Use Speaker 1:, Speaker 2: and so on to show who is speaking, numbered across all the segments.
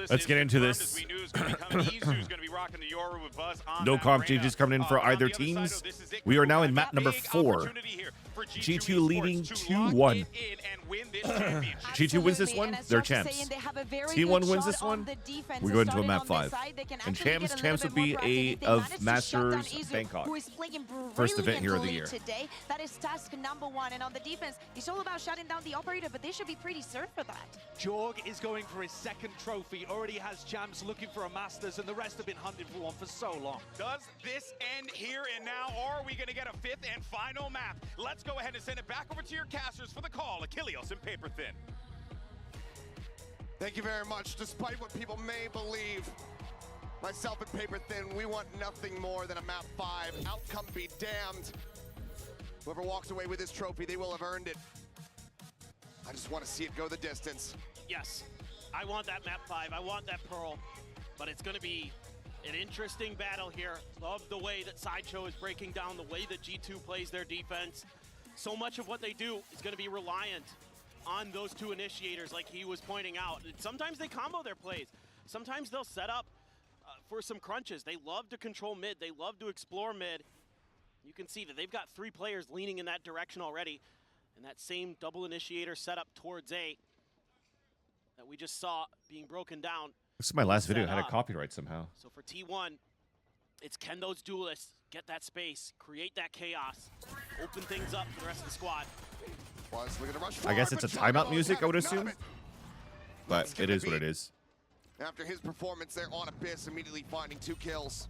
Speaker 1: Let's get into this. No comp changes coming in for either teams. We are now in map number 4. G2 leading 2-1. G2 wins this one, they're champs. T1 wins this one, we go into a map 5. And champs would be of Masters Bangkok. First event here of the year.
Speaker 2: That is task number 1. And on the defense, it's all about shutting down the operator, but they should be pretty served for that.
Speaker 3: Jorg is going for his 2nd trophy, already has champs looking for a Masters, and the rest have been hunting for one for so long.
Speaker 4: Does this end here and now, or are we going to get a 5th and final map? Let's go ahead and send it back over to your casters for the call. Achilles and Paper Thin.
Speaker 5: Thank you very much. Despite what people may believe, myself and Paper Thin, we want nothing more than a map 5. Outcome be damned. Whoever walks away with this trophy, they will have earned it. I just want to see it go the distance.
Speaker 6: Yes, I want that map 5. I want that Pearl, but it's going to be an interesting battle here. Love the way that Sideshow is breaking down, the way that G2 plays their defense. So much of what they do is going to be reliant on those 2 initiators, like he was pointing out. And sometimes they combo their plays. Sometimes they'll set up for some crunches. They love to control mid. They love to explore mid. You can see that they've got 3 players leaning in that direction already. And that same double initiator setup towards A that we just saw being broken down.
Speaker 1: This is my last video. I had a copyright somehow.
Speaker 6: So for T1, it's can those duelists get that space, create that chaos, open things up for the rest of the squad.
Speaker 1: I guess it's a timeout music, I would assume. But it is what it is.
Speaker 5: After his performance there on Abyss, immediately finding 2 kills.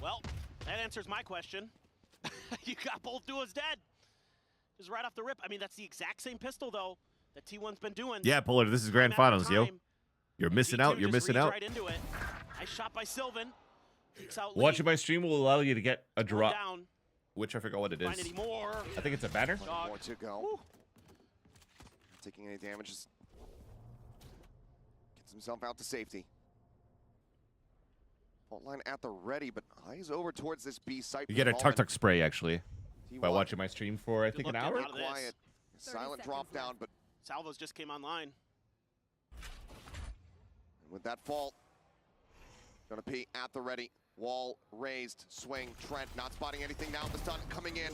Speaker 6: Well, that answers my question. You got both duos dead. Just right off the rip. I mean, that's the exact same pistol, though, that T1's been doing.
Speaker 1: Yeah, Polar, this is grand finals, yo. You're missing out. You're missing out.
Speaker 6: Right into it. Nice shot by Sylvan.
Speaker 1: Watching my stream will allow you to get a drop, which I forgot what it is. I think it's a banner.
Speaker 5: More to go. Woo. Taking any damage. Gets himself out to safety. Fault line at the ready, but eyes over towards this B site.
Speaker 1: You get a tuk-tuk spray, actually, by watching my stream for, I think, an hour.
Speaker 5: Quiet. Silent drop down, but
Speaker 6: Salvos just came online.
Speaker 5: And with that fault, gonna be at the ready. Wall raised, swing. Trent not spotting anything now. The stun coming in.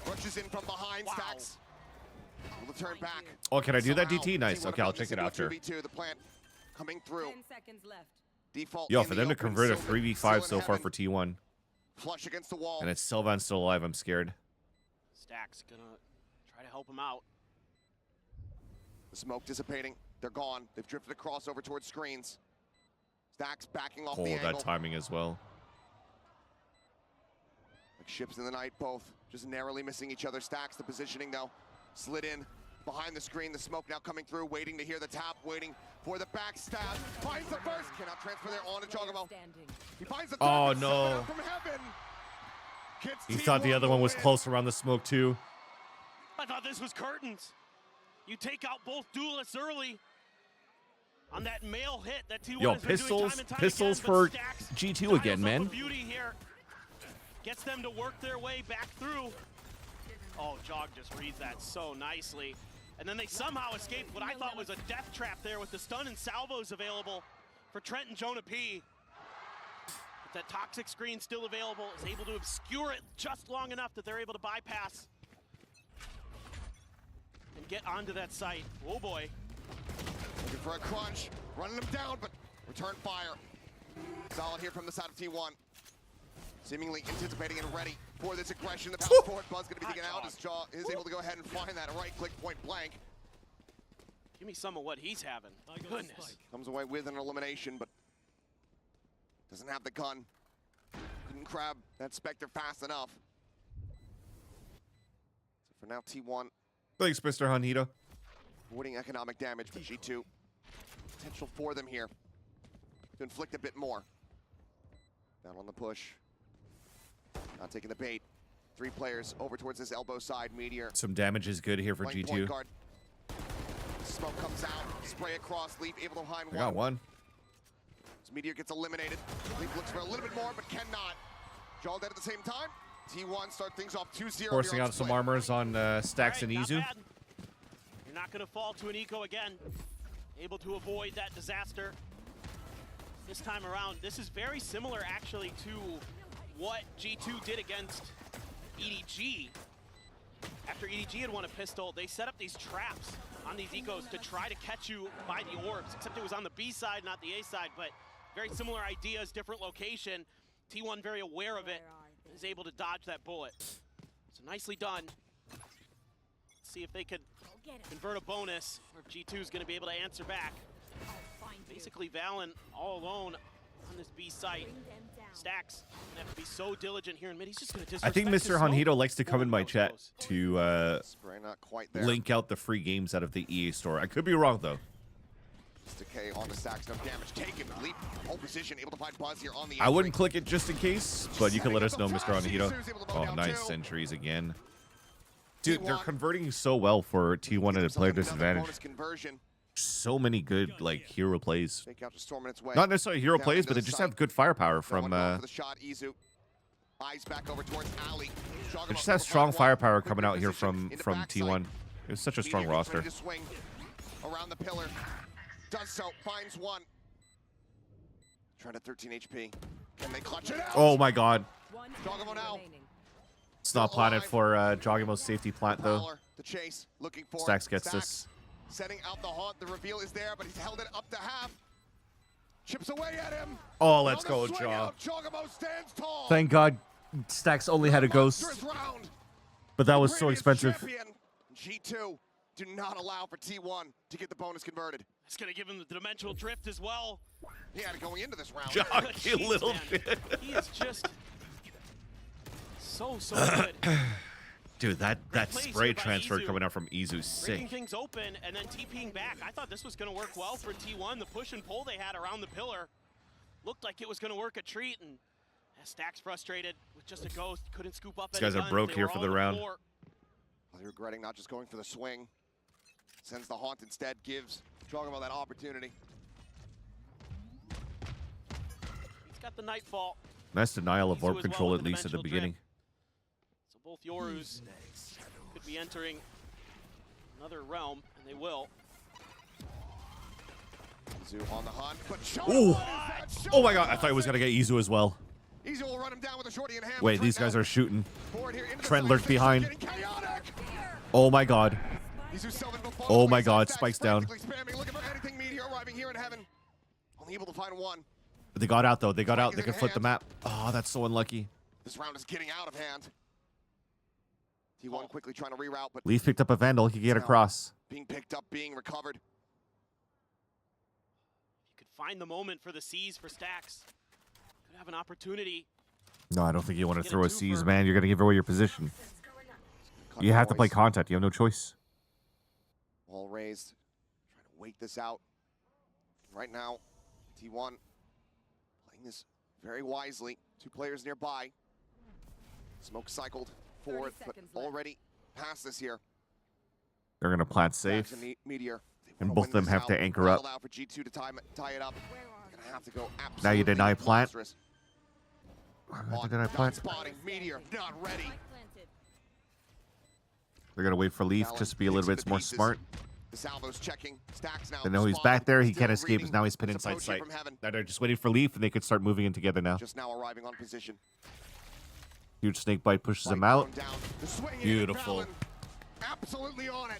Speaker 5: Rushes in from behind. Wow. Stacks. Will turn back.
Speaker 1: Oh, can I do that DT? Nice. Okay, I'll check it after.
Speaker 5: The plant coming through.
Speaker 7: 10 seconds left.
Speaker 5: Default.
Speaker 1: Yo, for them to convert a 3v5 so far for T1.
Speaker 5: Flush against the wall.
Speaker 1: And it's Sylvan still alive. I'm scared.
Speaker 6: Stacks gonna try to help him out.
Speaker 5: The smoke dissipating. They're gone. They've drifted across over towards screens. Stacks backing off the angle.
Speaker 1: That timing as well.
Speaker 5: Like ships in the night, both just narrowly missing each other. Stacks the positioning though. Slid in behind the screen. The smoke now coming through, waiting to hear the tap, waiting for the backstab. Finds the first. Cannot transfer there on to Jogomo. He finds the third.
Speaker 1: Oh no.
Speaker 5: From heaven.
Speaker 1: He thought the other one was close around the smoke too.
Speaker 6: I thought this was curtains. You take out both duelists early on that male hit that T1
Speaker 1: Yo,
Speaker 6: has been doing time and time
Speaker 1: pistols
Speaker 6: again,
Speaker 1: for
Speaker 6: Stacks
Speaker 1: G2 again, man.
Speaker 6: Beauty here. Gets them to work their way back through. Oh, Jog just reads that so nicely. And then they somehow escaped what I thought was a death trap there with the stun and salvos available for Trent and Jonah P. But that toxic screen still available, is able to obscure it just long enough that they're able to bypass and get onto that site. Oh boy.
Speaker 5: Looking for a crunch, running them down, but return fire. Solid here from the side of T1. Seemingly anticipating and ready for this aggression. The power forward buzz going to be taken out as Jaw is able to go ahead and find that right click point blank.
Speaker 6: Give me some of what he's having. Goodness.
Speaker 5: Comes away with an elimination, but doesn't have the gun. Couldn't grab that Spectre fast enough. So for now, T1.
Speaker 1: Thanks, Mr. Hanito.
Speaker 5: Avoiding economic damage, but G2. Potential for them here to inflict a bit more. Down on the push. Not taking the bait. 3 players over towards this elbow side. Meteor.
Speaker 1: Some damage is good here for G2.
Speaker 5: Smoke comes out. Spray across. Leap able to find one.
Speaker 1: I got one.
Speaker 5: As Meteor gets eliminated. Leap looks for a little bit more, but cannot. Jaw dead at the same time. T1 start things off 2-0.
Speaker 1: Forcing out some armors on Stacks and Izu.
Speaker 6: You're not going to fall to an eco again. able to avoid that disaster this time around. This is very similar actually to what G2 did against EDG. After EDG had won a pistol, they set up these traps on these ecos to try to catch you by the orbs, except it was on the B side, not the A side, but very similar ideas, different location. T1 very aware of it, is able to dodge that bullet. So nicely done. Let's see if they could convert a bonus, or if G2 is going to be able to answer back. Basically, Valen all alone on this B site. Stacks gonna have to be so diligent here in mid. He's just going to disrespect
Speaker 1: I think Mr. Honhito likes to come in my chat to
Speaker 5: Spray not quite there.
Speaker 1: link out the free games out of the EA store. I could be wrong though.
Speaker 5: Decay on the stacks, no damage taken. Leap, hold position, able to find Buzz here on the
Speaker 1: I wouldn't click it just in case, but you can let us know, Mr. Honhito. Oh,
Speaker 5: down
Speaker 1: nice
Speaker 5: two.
Speaker 1: sentries again. Dude, they're converting so well for T1 at a player disadvantage.
Speaker 5: Conversion.
Speaker 1: So many good like hero plays.
Speaker 5: Fake out to storm in its way.
Speaker 1: Not necessarily hero
Speaker 5: Down
Speaker 1: plays,
Speaker 5: into
Speaker 1: but they
Speaker 5: the
Speaker 1: just
Speaker 5: site.
Speaker 1: have good firepower
Speaker 5: That one
Speaker 1: from
Speaker 5: going for the shot, Izu. Eyes back over towards Ali.
Speaker 1: they just have strong firepower coming out here from T1. It's such a strong roster.
Speaker 5: Around the pillar. Does so, finds one. Trying to 13 HP. Can they clutch it out?
Speaker 1: Oh my god.
Speaker 5: Jogamo now.
Speaker 1: It's not planted for Jogimo's safety plant though.
Speaker 5: Prowler, the chase, looking for
Speaker 1: Stacks gets this.
Speaker 5: Setting out the haunt. The reveal is there, but he's held it up to half. Chips away at him.
Speaker 1: Oh, let's
Speaker 5: On the
Speaker 1: go,
Speaker 5: swing
Speaker 1: Jaw.
Speaker 5: out, Jogamo stands tall.
Speaker 1: Thank God Stacks only had a ghost,
Speaker 5: Monstrous round.
Speaker 1: but that was so
Speaker 5: Previous
Speaker 1: expensive.
Speaker 5: champion. G2 do not allow for T1 to get the bonus converted.
Speaker 6: It's going to give him the dimensional drift as well.
Speaker 5: He had it going into this round.
Speaker 1: Jaw, you
Speaker 6: Jeez,
Speaker 1: little
Speaker 6: man.
Speaker 1: shit.
Speaker 6: He is just so good.
Speaker 1: Dude, that
Speaker 6: plays
Speaker 1: spray
Speaker 6: here by
Speaker 1: transfer
Speaker 6: Izu.
Speaker 1: coming out from Izu's
Speaker 6: Breaking
Speaker 1: sick.
Speaker 6: things open and then TPing back. I thought this was going to work well for T1. The push and pull they had around the pillar looked like it was going to work a treat, and Stacks frustrated with just a ghost. Couldn't scoop up.
Speaker 1: These guys are broke here for the round.
Speaker 5: Well, they're regretting not just going for the swing. Sends the haunt instead, gives Jogamo that opportunity.
Speaker 6: He's got the Nightfall.
Speaker 1: Nice denial of
Speaker 6: Izu
Speaker 1: orb
Speaker 6: as
Speaker 1: control
Speaker 6: well
Speaker 1: at
Speaker 6: with the
Speaker 1: least at the
Speaker 6: dimensional
Speaker 1: beginning.
Speaker 6: So both Yorus could be entering another realm, and they will.
Speaker 5: Izu on the hunt, but
Speaker 1: Ooh.
Speaker 5: Jogamo
Speaker 1: Oh my god, I thought he was gonna get Izu as well.
Speaker 5: Izu will run him down with a shorty in hand.
Speaker 1: Wait, these guys are shooting.
Speaker 5: Forward here into the
Speaker 1: Trent
Speaker 5: side
Speaker 1: lurked
Speaker 5: station,
Speaker 1: behind.
Speaker 5: getting chaotic.
Speaker 1: Oh my god.
Speaker 5: Izu Sylvan will fall
Speaker 1: Oh
Speaker 5: to the
Speaker 1: my
Speaker 5: wayside,
Speaker 1: god,
Speaker 5: Stacks
Speaker 1: spikes down.
Speaker 5: frantically spamming, looking for anything meteor arriving here in heaven. Only able to find one.
Speaker 1: But they got out though. They got out. They
Speaker 5: Spike
Speaker 1: can
Speaker 5: is in
Speaker 1: flip the
Speaker 5: hand.
Speaker 1: map. Oh, that's so unlucky.
Speaker 5: This round is getting out of hand. T1 quickly trying to reroute, but
Speaker 1: Leaf picked up a Vandal. He can get across.
Speaker 5: being picked up, being recovered.
Speaker 6: You could find the moment for the C's for Stacks. Could have an opportunity.
Speaker 1: No, I don't think you want to
Speaker 6: Get a
Speaker 1: throw a
Speaker 6: twofer.
Speaker 1: C's, man. You're gonna give away your position.
Speaker 5: Cut
Speaker 1: You have to play
Speaker 5: noise.
Speaker 1: contact. You have no choice.
Speaker 5: Wall raised. Trying to wait this out. Right now, T1 playing this very wisely. Two players nearby. Smoke cycled forward, but already past this here.
Speaker 1: They're gonna plant safe.
Speaker 5: Stacks and Meteor. They
Speaker 1: And
Speaker 5: wanna
Speaker 1: both
Speaker 5: win
Speaker 1: of them
Speaker 5: this
Speaker 1: have to
Speaker 5: out.
Speaker 1: anchor up.
Speaker 5: Dialed out for G2 to tie it up. Gonna have to go
Speaker 1: Now you deny
Speaker 5: absolutely
Speaker 1: plant.
Speaker 5: monstrous.
Speaker 1: Did I
Speaker 5: Not
Speaker 1: plant?
Speaker 5: spotting. Meteor not ready.
Speaker 1: They're gonna wait for Leaf
Speaker 5: Valen
Speaker 1: just to be a little
Speaker 5: picks
Speaker 1: bit
Speaker 5: the
Speaker 1: more
Speaker 5: pieces.
Speaker 1: smart.
Speaker 5: The salvo's checking. Stacks now.
Speaker 1: They know he's
Speaker 5: spotted,
Speaker 1: back there. He
Speaker 5: still
Speaker 1: can't escape.
Speaker 5: reading
Speaker 1: Now he's put
Speaker 5: his
Speaker 1: inside
Speaker 5: approach here
Speaker 1: sight.
Speaker 5: from heaven.
Speaker 1: Now they're just waiting for Leaf, and they could start moving in together now.
Speaker 5: Just now arriving on position.
Speaker 1: Huge snake bite pushes him
Speaker 5: Light
Speaker 1: out.
Speaker 5: thrown down. The swing in,
Speaker 1: Beautiful.
Speaker 5: Valen absolutely on it.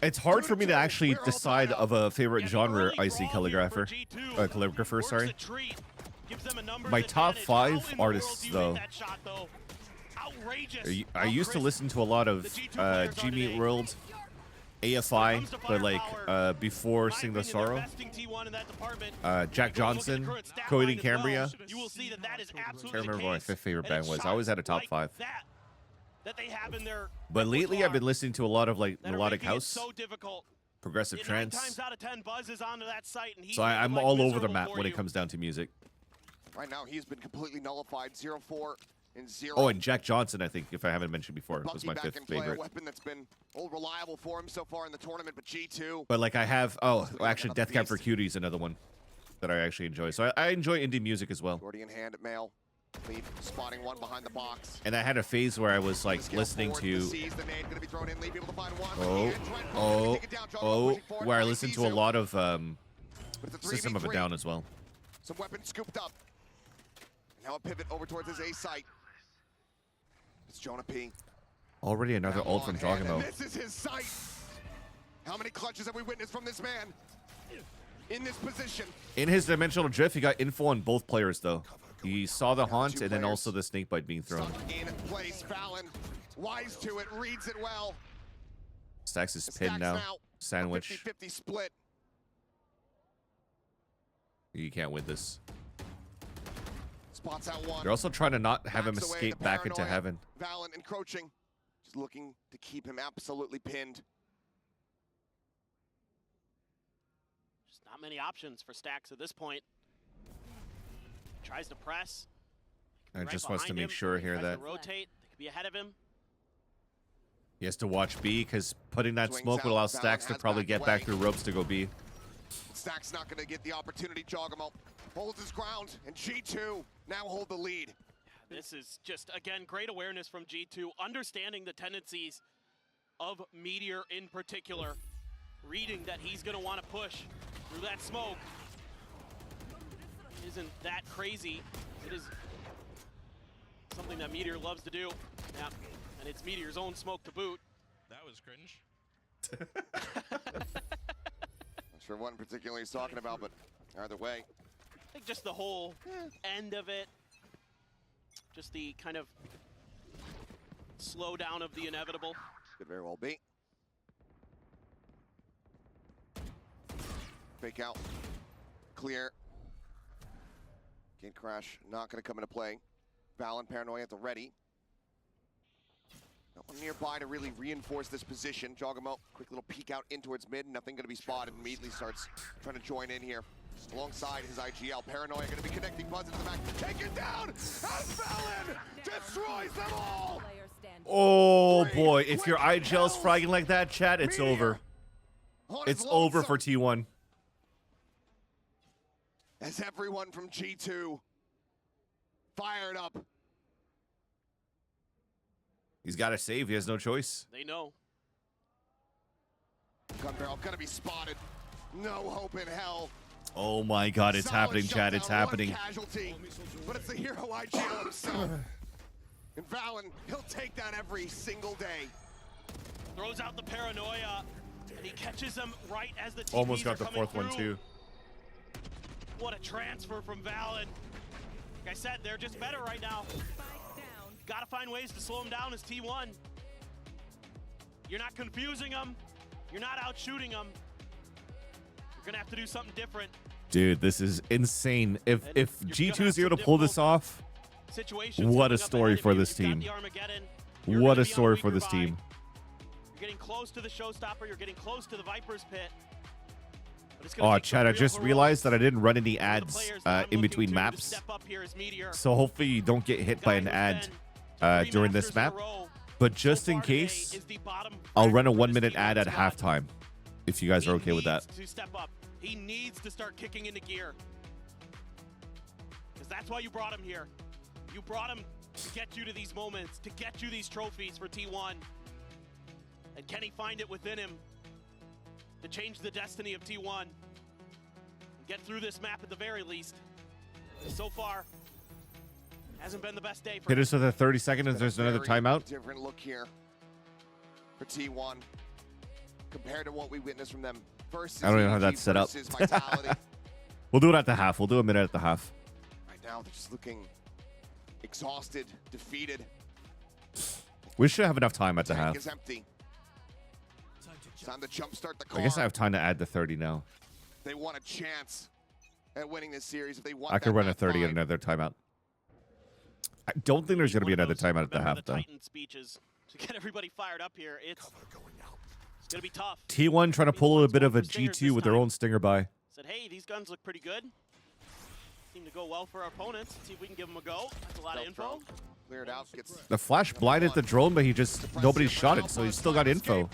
Speaker 1: It's hard for me to actually decide of a favorite genre Icy calligrapher. Calligrapher, sorry. My top 5 artists, though. I used to listen to a lot of G Meat World, AFI, but like before Sing the Sorrow. Jack Johnson, Cody Cambria. Can't remember what my 5th favorite band was. I always had a top 5.
Speaker 6: That they have in their
Speaker 1: But lately I've been listening to a lot of like
Speaker 6: that are
Speaker 1: melodic
Speaker 6: making it
Speaker 1: house,
Speaker 6: so difficult.
Speaker 1: progressive
Speaker 6: 9
Speaker 1: trance.
Speaker 6: times out of 10 Buzz is onto that site, and he's
Speaker 1: So I'm
Speaker 6: like
Speaker 1: all over the
Speaker 6: miserable
Speaker 1: map
Speaker 6: for
Speaker 1: when
Speaker 6: you.
Speaker 1: it comes down to music.
Speaker 5: Right now, he's been completely nullified. 0-4 and 0.
Speaker 1: Oh, and Jack Johnson, I think, if I haven't mentioned before, was
Speaker 5: Bucky
Speaker 1: my
Speaker 5: back
Speaker 1: 5th
Speaker 5: in play, a
Speaker 1: favorite.
Speaker 5: weapon that's been old reliable for him so far in the tournament, but G2.
Speaker 1: But like I have, oh, actually,
Speaker 5: Another
Speaker 1: Death Cab for
Speaker 5: beast.
Speaker 1: Cutie is another one that I actually enjoy. So I enjoy indie music as well.
Speaker 5: Shorty in hand at male. Lead spotting one behind the box.
Speaker 1: And I had a phase where I was like listening to where I listened to a lot of System of a Down as well.
Speaker 5: Some weapons scooped up. Now a pivot over towards his A site. It's Jonah P.
Speaker 1: Already another ult from Jogamo.
Speaker 5: This is his sight. How many clutches have we witnessed from this man in this position?
Speaker 1: In his dimensional drift, he got info on both players though. He saw the haunt and then also the snake bite being thrown.
Speaker 5: In place, Fallon, wise to it, reads it well.
Speaker 1: Stacks is pinned now. Sandwich.
Speaker 5: 50-50 split.
Speaker 1: You can't win this.
Speaker 5: Spots out one.
Speaker 1: They're also trying to not have him
Speaker 5: Backs away,
Speaker 1: escape
Speaker 5: the
Speaker 1: back into
Speaker 5: paranoia.
Speaker 1: heaven.
Speaker 5: Valen encroaching, just looking to keep him absolutely pinned.
Speaker 6: Just not many options for Stacks at this point. Tries to press.
Speaker 1: I just wants to make sure here
Speaker 6: Tries
Speaker 1: that
Speaker 6: to rotate. They could be ahead of him.
Speaker 1: he has to watch B because putting that
Speaker 5: Swings
Speaker 1: smoke would
Speaker 5: out.
Speaker 1: allow
Speaker 5: Valen
Speaker 1: Stacks to
Speaker 5: has
Speaker 1: probably
Speaker 5: backed
Speaker 1: get
Speaker 5: away.
Speaker 1: back through ropes to go B.
Speaker 5: Stacks not going to get the opportunity. Jogamo holds his ground, and G2 now hold the lead.
Speaker 6: This is just, again, great awareness from G2, understanding the tendencies of Meteor in particular, reading that he's going to want to push through that smoke. Isn't that crazy? It is something that Meteor loves to do. Yeah, and it's Meteor's own smoke to boot.
Speaker 7: That was cringe.
Speaker 5: Not sure what in particular he's talking about, but either way.
Speaker 6: I think just the whole end of it, just the kind of slow down of the inevitable.
Speaker 5: Could very well be. Fake out. Clear. Gate crash not going to come into play. Valen, Paranoia at the ready. No one nearby to really reinforce this position. Jogamo, quick little peek out in towards mid. Nothing going to be spotted. Immediately starts trying to join in here. Alongside his IGL. Paranoia going to be connecting Buzz into the back. Taken down as Valen destroys them all.
Speaker 1: Oh boy, if your IGL's fragging like that, chat, it's over. It's over for T1.
Speaker 5: As everyone from G2 fired up.
Speaker 1: He's got to save. He has no choice.
Speaker 6: They know.
Speaker 5: Gun barrel gonna be spotted. No hope in hell.
Speaker 1: Oh my God, it's
Speaker 5: Solid
Speaker 1: happening, chat. It's
Speaker 5: shutdown, one
Speaker 1: happening.
Speaker 5: Casualty, but it's the hero IGL himself. And Valen, he'll take that every single day.
Speaker 6: Throws out the Paranoia, and he catches them right as the TPs
Speaker 1: Almost got
Speaker 6: are
Speaker 1: the
Speaker 6: coming
Speaker 1: fourth one
Speaker 6: through.
Speaker 1: too.
Speaker 6: What a transfer from Valen. Like I said, they're just better right now. Gotta find ways to slow them down as T1. You're not confusing them. You're not out shooting them. You're gonna have to do something different.
Speaker 1: Dude, this is insane. If
Speaker 6: And
Speaker 1: G2
Speaker 6: you're
Speaker 1: is able
Speaker 6: gonna
Speaker 1: to
Speaker 6: have
Speaker 1: pull
Speaker 6: some
Speaker 1: this off,
Speaker 6: Situations
Speaker 1: what
Speaker 6: coming
Speaker 1: a
Speaker 6: up
Speaker 1: story
Speaker 6: ahead
Speaker 1: for
Speaker 6: of you.
Speaker 1: this
Speaker 6: You've got
Speaker 1: team.
Speaker 6: the Armageddon. You're
Speaker 1: what
Speaker 6: gonna
Speaker 1: a
Speaker 6: be on
Speaker 1: story
Speaker 6: the
Speaker 1: for this
Speaker 6: weaker
Speaker 1: team.
Speaker 6: buy. You're getting close to the showstopper. You're getting close to the Viper's pit. But it's gonna
Speaker 1: Oh,
Speaker 6: take some
Speaker 1: chat, I
Speaker 6: real
Speaker 1: just
Speaker 6: heroics
Speaker 1: realized that I didn't run any
Speaker 6: for the
Speaker 1: ads
Speaker 6: players that I'm
Speaker 1: in
Speaker 6: looking
Speaker 1: between
Speaker 6: to
Speaker 1: maps.
Speaker 6: step up here as Meteor.
Speaker 1: So hopefully you don't get hit by an ad during this map. But just in case, I'll run a 1 minute ad at halftime if you guys are okay with that.
Speaker 6: To step up. He needs to start kicking into gear. Because that's why you brought him here. You brought him to get you to these moments, to get you these trophies for T1. And can he find it within him to change the destiny of T1? And get through this map at the very least. So far, hasn't been the best day for
Speaker 1: Hit
Speaker 6: him.
Speaker 1: us with a 30-second as there's another
Speaker 5: Very
Speaker 1: timeout.
Speaker 5: Different look here for T1 compared to what we witnessed from them versus
Speaker 1: I don't even know how
Speaker 5: EG
Speaker 1: that's set up.
Speaker 5: versus Vitality.
Speaker 1: We'll do it at the half. We'll do a minute at the half.
Speaker 5: Right now, they're just looking exhausted, defeated.
Speaker 1: We should have enough time at the
Speaker 5: Tank
Speaker 1: half.
Speaker 5: is empty. Time to jumpstart the car.
Speaker 1: I guess I have time to add the 30 now.
Speaker 5: They want a chance at winning this series if they want.
Speaker 1: I could
Speaker 5: that
Speaker 1: run a
Speaker 5: map
Speaker 1: 30 at
Speaker 5: five.
Speaker 1: another timeout. I don't think there's going to be
Speaker 6: One of
Speaker 1: another
Speaker 6: those,
Speaker 1: timeout at the
Speaker 6: remember
Speaker 1: half,
Speaker 6: the
Speaker 1: though.
Speaker 6: Titan speeches to get everybody fired up here. It's gonna be tough.
Speaker 1: T1 trying to pull a bit of a G2 with their own stinger buy.
Speaker 6: Said, hey, these guns look pretty good. Seem to go well for our opponents. Let's see if we can give them a go. That's a lot of info.
Speaker 5: Cleared out. Gets
Speaker 1: The flash blinded the drone, but nobody shot it, so he still got info.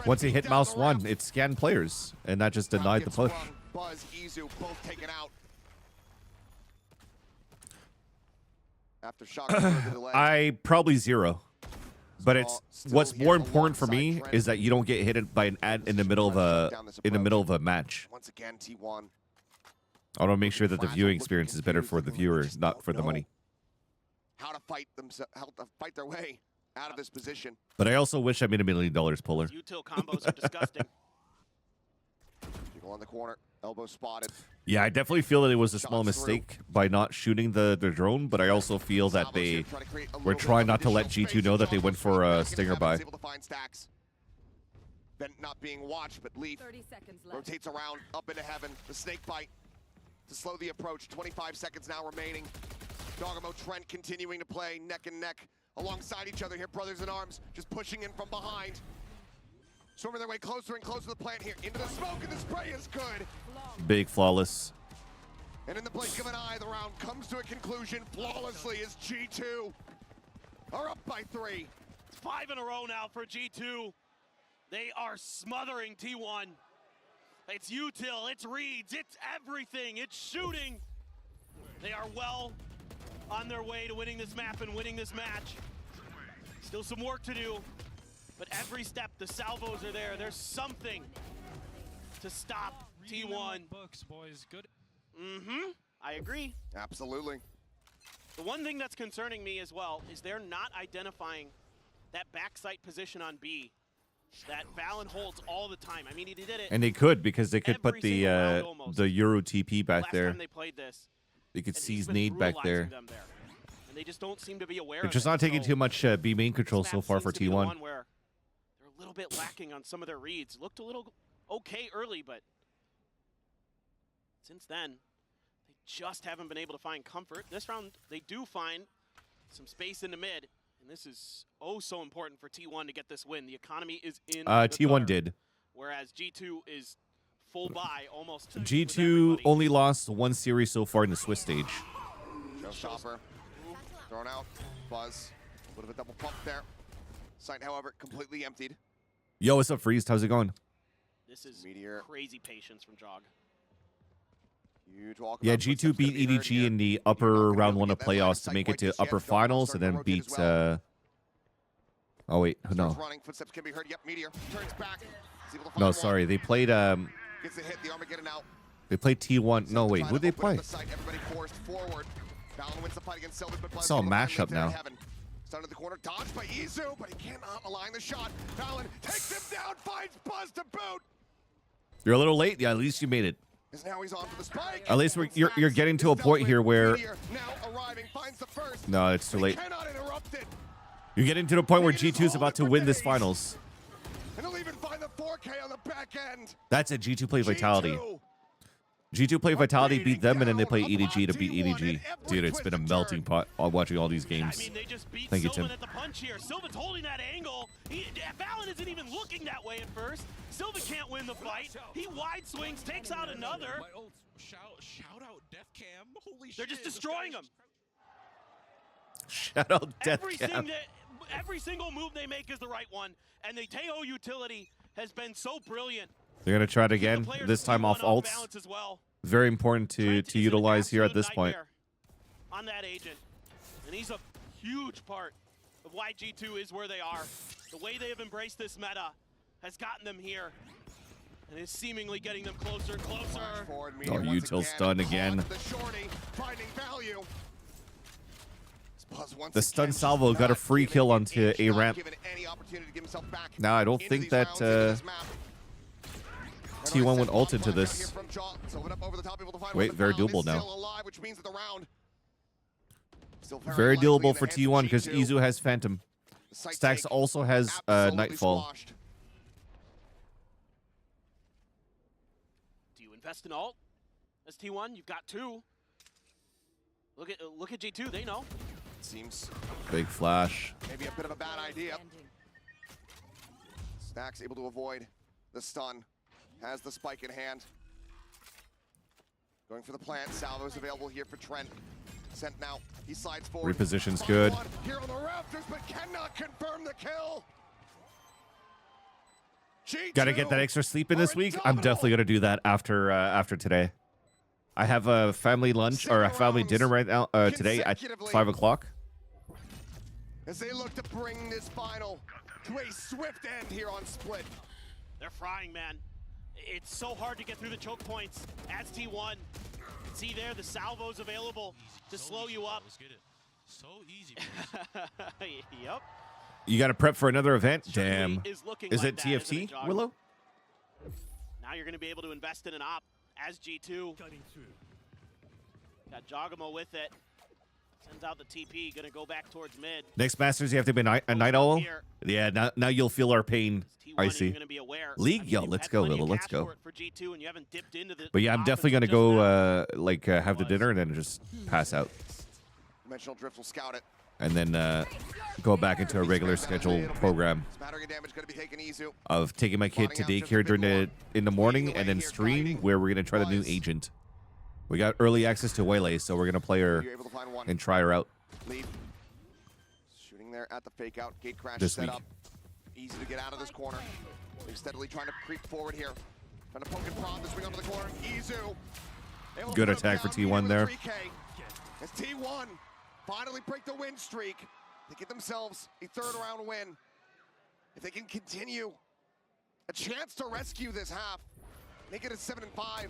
Speaker 1: Once he hit mouse 1, it scanned players, and that just denied the push.
Speaker 5: Buzz, Izu, both taken out. After shock the delay.
Speaker 1: I probably 0. But it's what's more important for me is that you don't get hit by an ad in the middle of a match.
Speaker 5: Once again, T1.
Speaker 1: I want to make sure that the viewing experience is better for the viewers, not for the money.
Speaker 5: How to fight their way out of this position.
Speaker 1: But I also wish I made $1 million, Polar.
Speaker 6: Util combos are disgusting.
Speaker 5: People on the corner, elbow spotted.
Speaker 1: Yeah, I definitely feel that it was a small mistake by not shooting the drone, but I also feel that they were trying not to let G2 know that they went for a stinger buy.
Speaker 5: Vent not being watched, but Leaf rotates around, up into heaven. The snake bite to slow the approach. 25 seconds now remaining. Dogamo, Trent continuing to play neck and neck alongside each other here, brothers in arms, just pushing in from behind. Storming their way closer and closer to the plant here. Into the smoke, and the spray is good.
Speaker 1: Big flawless.
Speaker 5: And in the blink of an eye, the round comes to a conclusion flawlessly as G2 are up by 3.
Speaker 6: It's 5 in a row now for G2. They are smothering T1. It's Util, it's Reeds, it's everything, it's shooting. They are well on their way to winning this map and winning this match. Still some work to do, but every step the salvos are there. There's something to stop T1.
Speaker 7: Books, boys. Good.
Speaker 6: I agree.
Speaker 5: Absolutely.
Speaker 6: The one thing that's concerning me as well is they're not identifying that backside position on B that Valen holds all the time. I mean, he did it.
Speaker 1: And they could, because they could put the Euro TP back
Speaker 6: last
Speaker 1: there.
Speaker 6: time they played this.
Speaker 1: They could
Speaker 6: And
Speaker 1: seize
Speaker 6: he's been
Speaker 1: nade back
Speaker 6: brutalizing
Speaker 1: there.
Speaker 6: them there. And they just don't seem to be aware
Speaker 1: They're
Speaker 6: of
Speaker 1: just
Speaker 6: it.
Speaker 1: not taking
Speaker 6: So
Speaker 1: too much B main control
Speaker 6: this
Speaker 1: so
Speaker 6: map
Speaker 1: far
Speaker 6: seems
Speaker 1: for
Speaker 6: to be the
Speaker 1: T1.
Speaker 6: one where they're a little bit lacking on some of their reads. Looked a little okay early, but since then, they just haven't been able to find comfort. This round, they do find some space in the mid, and this is oh so important for T1 to get this win. The economy is in the
Speaker 1: T1
Speaker 6: gutter,
Speaker 1: did.
Speaker 6: whereas G2 is full buy almost.
Speaker 1: G2 only lost 1 series so far in the Swiss stage.
Speaker 5: Showstopper thrown out. Buzz. A bit of a double pump there. Site, however, completely emptied.
Speaker 1: Yo, what's up, Freeze? How's it going?
Speaker 6: This is
Speaker 5: Meteor.
Speaker 6: crazy patience from Jog.
Speaker 5: Huge walk.
Speaker 1: Yeah, G2 beat EDG in the upper round 1 of playoffs to make it to upper finals, and then beat. Oh wait, no.
Speaker 5: Running. Footsteps can be heard. Yep, Meteor turns back.
Speaker 1: No, sorry. They played.
Speaker 5: Gets the hit. The Armageddon out.
Speaker 1: They played T1. No, wait. Who'd they play?
Speaker 5: Everybody forced forward. Valen wins the fight against Silver, but
Speaker 1: It's all mashup now.
Speaker 5: Started the corner, dodged by Izu, but he cannot align the shot. Valen takes him down, finds Buzz to boot.
Speaker 1: You're a little late. Yeah, at least you made it.
Speaker 5: As now he's on for the spike.
Speaker 1: At least you're getting to a point here where.
Speaker 5: Now arriving, finds the first.
Speaker 1: No, it's too late.
Speaker 5: Cannot interrupt it.
Speaker 1: You're getting to the point where G2 is about to win this finals.
Speaker 5: And he'll even find the 4K on the back end.
Speaker 1: That's it. G2 play Vitality. G2 play Vitality, beat them, and then they play EDG to beat EDG. Dude, it's been a melting pot watching all these games.
Speaker 6: I mean, they just beat
Speaker 1: Thank you,
Speaker 6: Sylvan
Speaker 1: Tim.
Speaker 6: at the punch here. Sylvan's holding that angle. Valen isn't even looking that way at first. Sylvan can't win the fight. He wide swings, takes out another.
Speaker 7: Shout out Death Cam. Holy shit.
Speaker 6: They're just destroying him.
Speaker 1: Shout out Death Cam.
Speaker 6: Every single move they make is the right one, and the Teo utility has been so brilliant.
Speaker 1: They're going to try it again, this time off ults.
Speaker 6: As well.
Speaker 1: Very important to utilize here at this point.
Speaker 6: On that agent, and he's a huge part of why G2 is where they are. The way they have embraced this meta has gotten them here, and is seemingly getting them closer and closer.
Speaker 1: Oh, Util stun again. The stun salvo got a free kill onto A ramp. Now I don't think that T1 went ult into this. Wait, very doable now. Very doable for T1 because Izu has Phantom. Stax also has Nightfall.
Speaker 6: Do you invest in ult as T1? You've got 2. Look at G2. They know.
Speaker 5: Seems
Speaker 1: big flash.
Speaker 5: Maybe a bit of a bad idea. Stax able to avoid the stun. Has the spike in hand. Going for the plant. Salvo's available here for Trent. Sent now. He slides forward.
Speaker 1: Reposition's good.
Speaker 5: Here on the rafters, but cannot confirm the kill.
Speaker 1: Got to get that extra sleep in this week. I'm definitely gonna do that after today. I have a family lunch or a family dinner right now today at 5 o'clock.
Speaker 5: as they look to bring this final to a swift end here on Split.
Speaker 6: They're frying, man. It's so hard to get through the choke points as T1. See there, the salvos available to slow you up.
Speaker 7: Let's get it. So easy, boys.
Speaker 6: Yep.
Speaker 1: You got to prep for another event?
Speaker 6: Certainly
Speaker 1: Damn.
Speaker 6: looking
Speaker 1: Is
Speaker 6: like
Speaker 1: it
Speaker 6: that, isn't
Speaker 1: TFT,
Speaker 6: Jogger?
Speaker 1: Willow?
Speaker 6: Now you're going to be able to invest in an op as G2. Got Jogamo with it. Sends out the TP, going to go back towards mid.
Speaker 1: Next Masters, you have to be a night owl? Yeah, now you'll feel our pain. I see.
Speaker 6: Gonna be aware.
Speaker 1: League?
Speaker 6: I mean,
Speaker 1: Yo,
Speaker 6: you've
Speaker 1: let's
Speaker 6: had
Speaker 1: go,
Speaker 6: plenty of
Speaker 1: Willow. Let's
Speaker 6: cash
Speaker 1: go.
Speaker 6: for it for G2, and you haven't dipped into the
Speaker 1: But yeah, I'm
Speaker 6: offense
Speaker 1: definitely going to
Speaker 6: until just
Speaker 1: go,
Speaker 6: now.
Speaker 1: have the dinner and then just pass out.
Speaker 5: Dimensional Drift will scout it.
Speaker 1: And then go back into a regular schedule program
Speaker 5: Smattering of damage going to be taken easy.
Speaker 1: of taking my kid to daycare during in the morning and then stream where we're going to try the new agent. We got early access to Waylay, so we're going to play her
Speaker 5: You're able to find one.
Speaker 1: and try her out
Speaker 5: Lead. Shooting there at the fake out. Gate crash
Speaker 1: this
Speaker 5: set
Speaker 1: week.
Speaker 5: up. Easy to get out of this corner. They're steadily trying to creep forward here. Trying to poke and prod the swing onto the corner. Izu. Able to
Speaker 1: Good
Speaker 5: put him
Speaker 1: attack for
Speaker 5: down,
Speaker 1: T1
Speaker 5: with
Speaker 1: there.
Speaker 5: 3K. As T1 finally break the win streak. They get themselves a third round win. If they can continue, a chance to rescue this half. Make it a 7-5.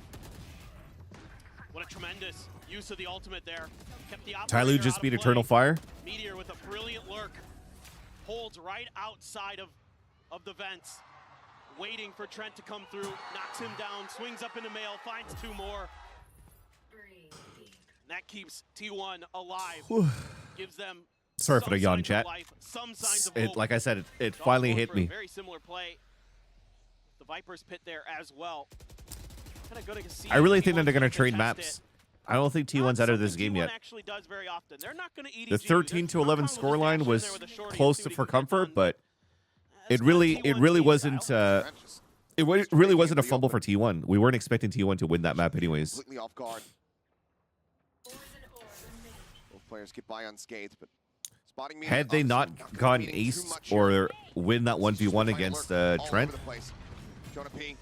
Speaker 6: What a tremendous use of the ultimate there. Kept the
Speaker 1: Tyloo
Speaker 6: operator
Speaker 1: just
Speaker 6: out
Speaker 1: beat
Speaker 6: of
Speaker 1: Eternal
Speaker 6: play.
Speaker 1: Fire.
Speaker 6: Meteor with a brilliant lurk. Holds right outside of the vents. Waiting for Trent to come through. Knocks him down. Swings up into mail. Finds two more. And that keeps T1 alive. Gives them
Speaker 1: Sorry for the
Speaker 6: some
Speaker 1: yawn,
Speaker 6: signs of
Speaker 1: chat.
Speaker 6: life, some signs of
Speaker 1: It,
Speaker 6: hope.
Speaker 1: like I said, it
Speaker 6: Dog
Speaker 1: finally
Speaker 6: going
Speaker 1: hit
Speaker 6: for a
Speaker 1: me.
Speaker 6: Very similar play. The Viper's pit there as well. Kinda gonna see
Speaker 1: I really
Speaker 6: if
Speaker 1: think that
Speaker 6: T1
Speaker 1: they're going to
Speaker 6: can
Speaker 1: trade
Speaker 6: contest
Speaker 1: maps.
Speaker 6: it.
Speaker 1: I don't think T1's out of this
Speaker 6: Something
Speaker 1: game
Speaker 6: T1
Speaker 1: yet.
Speaker 6: actually does very often. They're not gonna eat
Speaker 1: The
Speaker 6: each of you.
Speaker 1: 13 to
Speaker 6: There's
Speaker 1: 11
Speaker 6: Marcon will just
Speaker 1: scoreline
Speaker 6: dash in
Speaker 1: was
Speaker 6: there with a shorty and
Speaker 1: close
Speaker 6: see
Speaker 1: to
Speaker 6: what he
Speaker 1: for
Speaker 6: can get
Speaker 1: comfort,
Speaker 6: done.
Speaker 1: but
Speaker 6: That's
Speaker 1: it
Speaker 6: kinda
Speaker 1: really
Speaker 6: T1's
Speaker 1: wasn't
Speaker 6: style.
Speaker 1: it really wasn't a fumble for T1. We weren't expecting T1 to win that map anyways.
Speaker 5: Completely off guard. Both players get by unscathed, but spotting me
Speaker 1: Had they not gotten ace or win that 1v1 against Trent,
Speaker 5: Jonah P.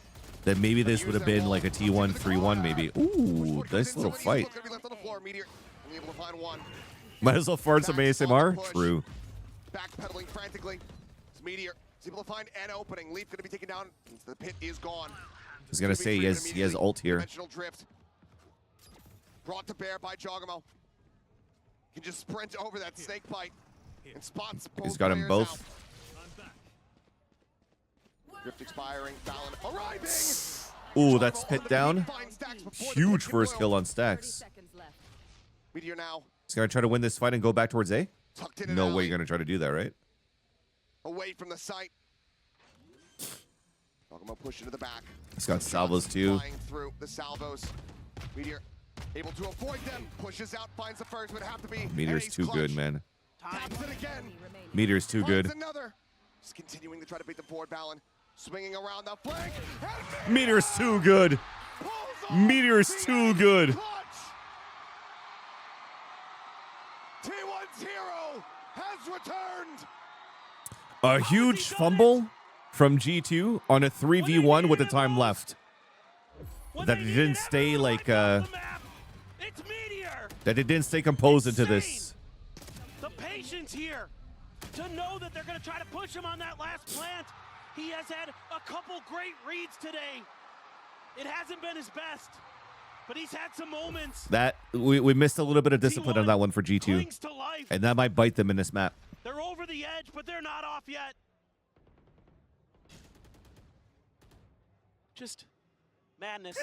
Speaker 1: then maybe this would have been like a T1 3-1 maybe. Ooh, nice little fight.
Speaker 5: Gonna be left on the floor. Meteor only able to find one.
Speaker 1: Might as well fart some ASMR. True.
Speaker 5: Backpedaling frantically. It's Meteor is able to find an opening. Leaf gonna be taken down. The pit is gone.
Speaker 1: I was gonna say he has ult here.
Speaker 5: Dimensional drift. Brought to bear by Jogamo. Can just sprint over that snake bite and spots both.
Speaker 1: He's got him
Speaker 5: players
Speaker 1: both.
Speaker 5: out. Drift expiring. Fallon arriving.
Speaker 1: Ooh, that's
Speaker 5: Jogamo
Speaker 1: pit
Speaker 5: on the
Speaker 1: down.
Speaker 5: beat, finds Stacks before the
Speaker 1: Huge
Speaker 5: pit can
Speaker 1: first
Speaker 5: blow.
Speaker 1: kill on Stacks.
Speaker 5: Meteor now
Speaker 1: He's gonna try to win this fight and go back towards A?
Speaker 5: tucked in an
Speaker 1: No way
Speaker 5: alley,
Speaker 1: you're gonna try to do that, right?
Speaker 5: away from the site. Jogamo push into the back.
Speaker 1: He's got salvos too.
Speaker 5: Flying through the salvos. Meteor able to avoid them. Pushes out, finds the first, would have to be.
Speaker 1: Meteor's
Speaker 5: Ace
Speaker 1: too
Speaker 5: clutch.
Speaker 1: good, man.
Speaker 5: Taps it again.
Speaker 1: Meteor's too good.
Speaker 5: Finds another. Just continuing to try to beat the forward Balin. Swinging around the flank.
Speaker 1: Meteor's too good.
Speaker 5: Pulls off
Speaker 1: Meteor's
Speaker 5: the
Speaker 1: too
Speaker 5: ace
Speaker 1: good.
Speaker 5: clutch. T1's hero has returned.
Speaker 1: A huge fumble from G2 on a 3v1 with the time left. That it didn't stay like
Speaker 6: It's Meteor.
Speaker 1: that it didn't stay composed into this.
Speaker 6: The patience here to know that they're going to try to push him on that last plant. He has had a couple great reads today. It hasn't been his best, but he's had some moments.
Speaker 1: That we missed a little bit of discipline on that one for G2.
Speaker 6: Clings to life.
Speaker 1: And that might bite them in this map.
Speaker 6: They're over the edge, but they're not off yet. Just madness.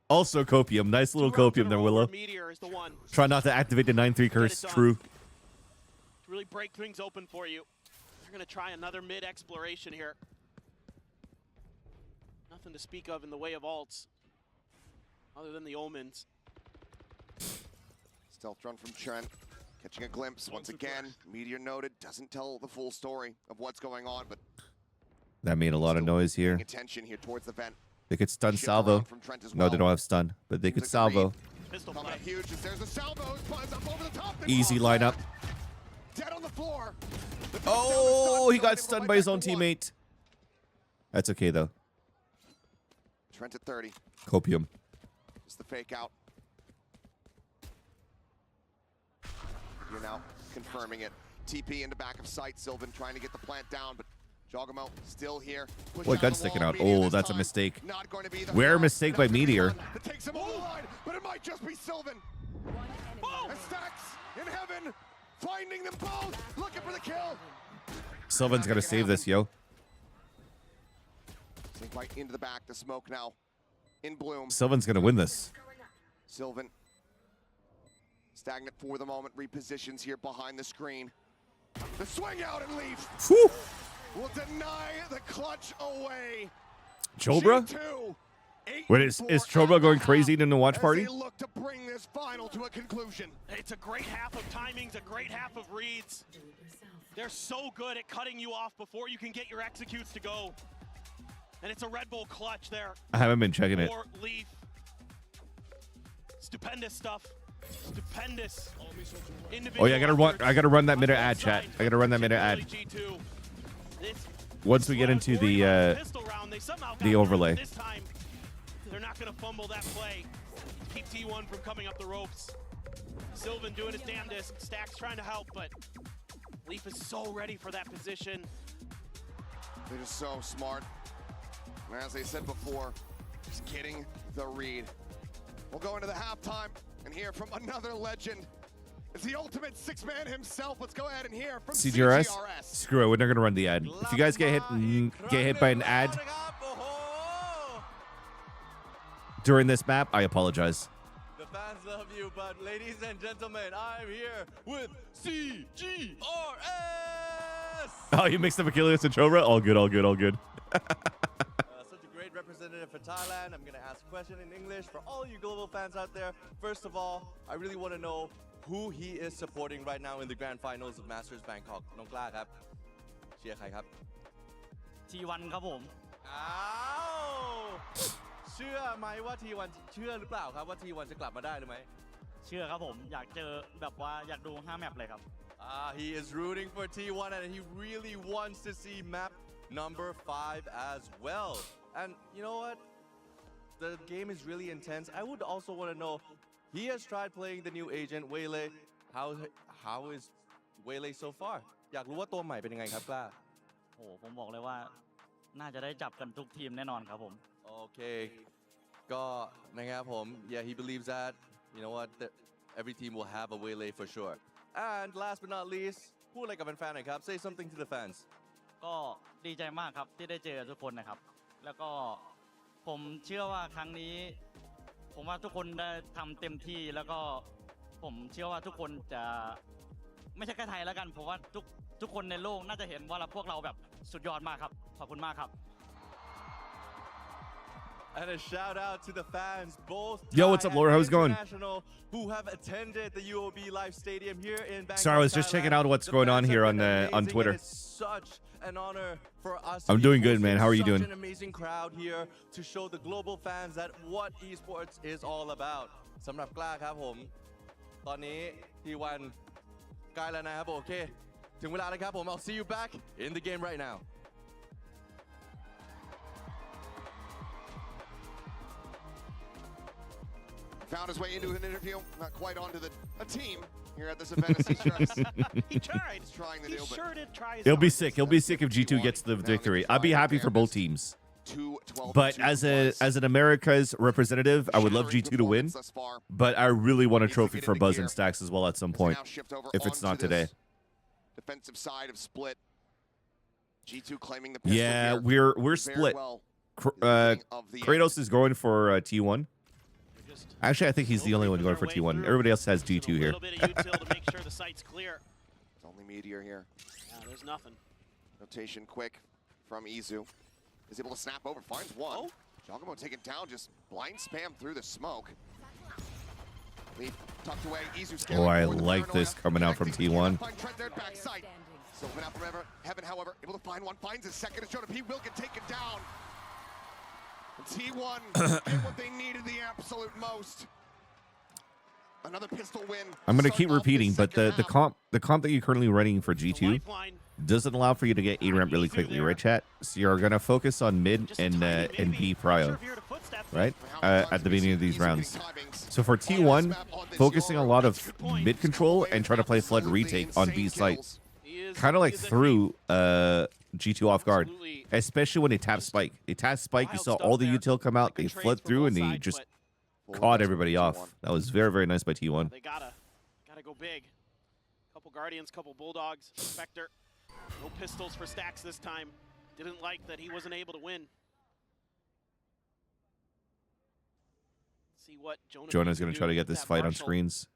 Speaker 1: Also copium. Nice little copium there, Willow.
Speaker 6: Meteor is the one
Speaker 1: Try not to activate the 9-3 curse.
Speaker 6: done.
Speaker 1: True.
Speaker 6: to really break things open for you. They're going to try another mid exploration here. Nothing to speak of in the way of alts, other than the omens.
Speaker 5: Stealth run from Trent. Catching a glimpse once again. Meteor noted. Doesn't tell the full story of what's going on, but
Speaker 1: That made a lot of
Speaker 5: still
Speaker 1: noise here.
Speaker 5: paying attention here towards the vent.
Speaker 1: They could stun
Speaker 5: Shift
Speaker 1: salvo.
Speaker 5: around from Trent as
Speaker 1: No, they
Speaker 5: well.
Speaker 1: don't have stun, but they could
Speaker 5: Seems like the
Speaker 1: salvo.
Speaker 6: Pistol
Speaker 5: Coming
Speaker 6: play.
Speaker 5: up huge as there's a salvo. Spawns up over the top.
Speaker 1: Easy lineup.
Speaker 5: Dead on the floor. The big
Speaker 1: Oh,
Speaker 5: down
Speaker 1: he
Speaker 5: is
Speaker 1: got
Speaker 5: able to
Speaker 1: stunned
Speaker 5: fight
Speaker 1: by his
Speaker 5: back
Speaker 1: own
Speaker 5: for one.
Speaker 1: teammate. That's okay though.
Speaker 5: Trent at 30.
Speaker 1: Copium.
Speaker 5: It's the fake out. You're now confirming it. TP into back of sight. Sylvan trying to get the plant down, but Jogamo still here.
Speaker 1: Boy, gun sticking out. Oh, that's a mistake. Rare mistake by Meteor.
Speaker 5: It takes him over the line, but it might just be Sylvan. And Stacks in heaven, finding them both, looking for the kill.
Speaker 1: Sylvan's got to save this, yo.
Speaker 5: Sink right into the back, the smoke now in bloom.
Speaker 1: Sylvan's going to win this.
Speaker 5: Sylvan, stagnant for the moment, repositions here behind the screen. The swing out and leave.
Speaker 1: Whew.
Speaker 5: Will deny the clutch away.
Speaker 1: Chobra? Wait, is Chobra going crazy in the watch party?
Speaker 5: They look to bring this final to a conclusion.
Speaker 6: It's a great half of timings, a great half of reads. They're so good at cutting you off before you can get your executes to go. And it's a Red Bull clutch there.
Speaker 1: I haven't been checking it.
Speaker 6: For Leaf. Stupendous stuff. Stupendous.
Speaker 1: Oh yeah, I gotta run that minute ad, chat. I gotta run that minute ad. Once we get into the overlay.
Speaker 6: This time, they're not gonna fumble that play. Keep T1 from coming up the ropes. Sylvan doing his damnedest. Stacks trying to help, but Leaf is so ready for that position.
Speaker 5: They're just so smart. And as they said before, just getting the read. We'll go into the halftime and hear from another legend. It's the ultimate six-man himself. Let's go ahead and hear from
Speaker 1: CGRS. Screw it, we're not gonna run the ad. If you guys get hit by an ad during this map, I apologize.
Speaker 8: The fans love you, but ladies and gentlemen, I'm here with CGRS.
Speaker 1: Oh, you mixed up Achilles and Chobra? All good, all good, all good.
Speaker 8: Such a great representative for Thailand. I'm going to ask a question in English for all you global fans out there. First of all, I really want to know who he is supporting right now in the grand finals of Masters Bangkok. น้องกล้าครับเชียร์ใครครับ
Speaker 9: T1 ครับผม
Speaker 8: อ้าวเชื่อไหมว่า T1 เชื่อหรือเปล่าครับว่า T1 จะกลับมาได้หรือไม่
Speaker 9: เชื่อครับผมอยากเจอแบบว่าอยากดู5แมปเลยครับ
Speaker 8: He is rooting for T1 and he really wants to see map number 5 as well. And you know what? The game is really intense. I would also want to know, he has tried playing the new agent, Waylay. How is Waylay so far? อยากรู้ว่าตัวใหม่เป็นยังไงครับกล้า
Speaker 9: โอ้ผมบอกเลยว่าน่าจะได้จับกันทุกทีมแน่นอนครับผม
Speaker 8: Okay. ก็นะครับผม Yeah, he believes that. You know what? Every team will have a Waylay for sure. And last but not least, พูดอะไรกับแฟนๆหน่อยครับ Say something to the fans.
Speaker 9: ก็ดีใจมากครับที่ได้เจอทุกคนนะครับแล้วก็ผมเชื่อว่าครั้งนี้ผมว่าทุกคนได้ทำเต็มที่แล้วก็ผมเชื่อว่าทุกคนจะไม่ใช่แค่ไทยแล้วกันผมว่าทุกคนในโลกน่าจะเห็นว่าพวกเราแบบสุดยอดมากครับขอบคุณมากครับ
Speaker 8: And a shout out to the fans, both
Speaker 1: Yo, what's up, Laura? How's it going?
Speaker 8: Who have attended the UOB Live Stadium here in Bangkok.
Speaker 1: Sorry, I was just checking out what's going on here on Twitter.
Speaker 8: It's such an honor for us.
Speaker 1: I'm doing good, man. How are you doing?
Speaker 8: Such an amazing crowd here to show the global fans that what esports is all about. สำหรับกล้าครับผมตอนนี้ที่วันใกล้แล้วนะครับโอเคถึงเวลาแล้วครับผม I'll see you back in the game right now.
Speaker 5: Found his way into an interview, not quite onto a team here at this event.
Speaker 3: He tried.
Speaker 5: He's trying to
Speaker 3: he
Speaker 5: do,
Speaker 3: sure did try.
Speaker 1: He'll be sick. He'll be sick if G2 gets the victory. I'd be happy for both teams. But as an America's representative, I would love G2 to win. But I really want a trophy for Buzz and Stacks as well at some point, if it's not today.
Speaker 5: Defensive side of split. G2 claiming the
Speaker 1: yeah, we're split. Kratos is going for T1. Actually, I think he's the only one going for T1. Everybody else has G2 here.
Speaker 6: A little bit of util to make sure the site's clear.
Speaker 5: It's only Meteor here.
Speaker 6: Yeah, there's nothing.
Speaker 5: Rotation quick from Izu. Is able to snap over, finds one. Jogamo taken down, just blind spam through the smoke. Lead tucked away. Izu
Speaker 1: oh, I like this coming out from T1.
Speaker 5: Sylvan out from heaven, however, able to find one, finds his second. He will get taken down. And T1 did what they needed the absolute most. Another pistol win.
Speaker 1: I'm going to keep repeating, but the comp that you're currently running for G2 doesn't allow for you to get A ramp really quickly, right, chat? So you're going to focus on mid and B prio, right? At the beginning of these rounds. So for T1, focusing a lot of mid control and trying to play flood retake on B site. kind of like threw G2 off guard, especially when they tapped Spike. They tapped Spike, you saw all the util come out, they fled through, and he just caught everybody off. That was very, very nice by T1.
Speaker 6: They gotta go big. Couple Guardians, couple Bulldogs, Spectre. No pistols for Stacks this time. Didn't like that he wasn't able to win. See what
Speaker 1: Jonah's going to try to get this fight on screens.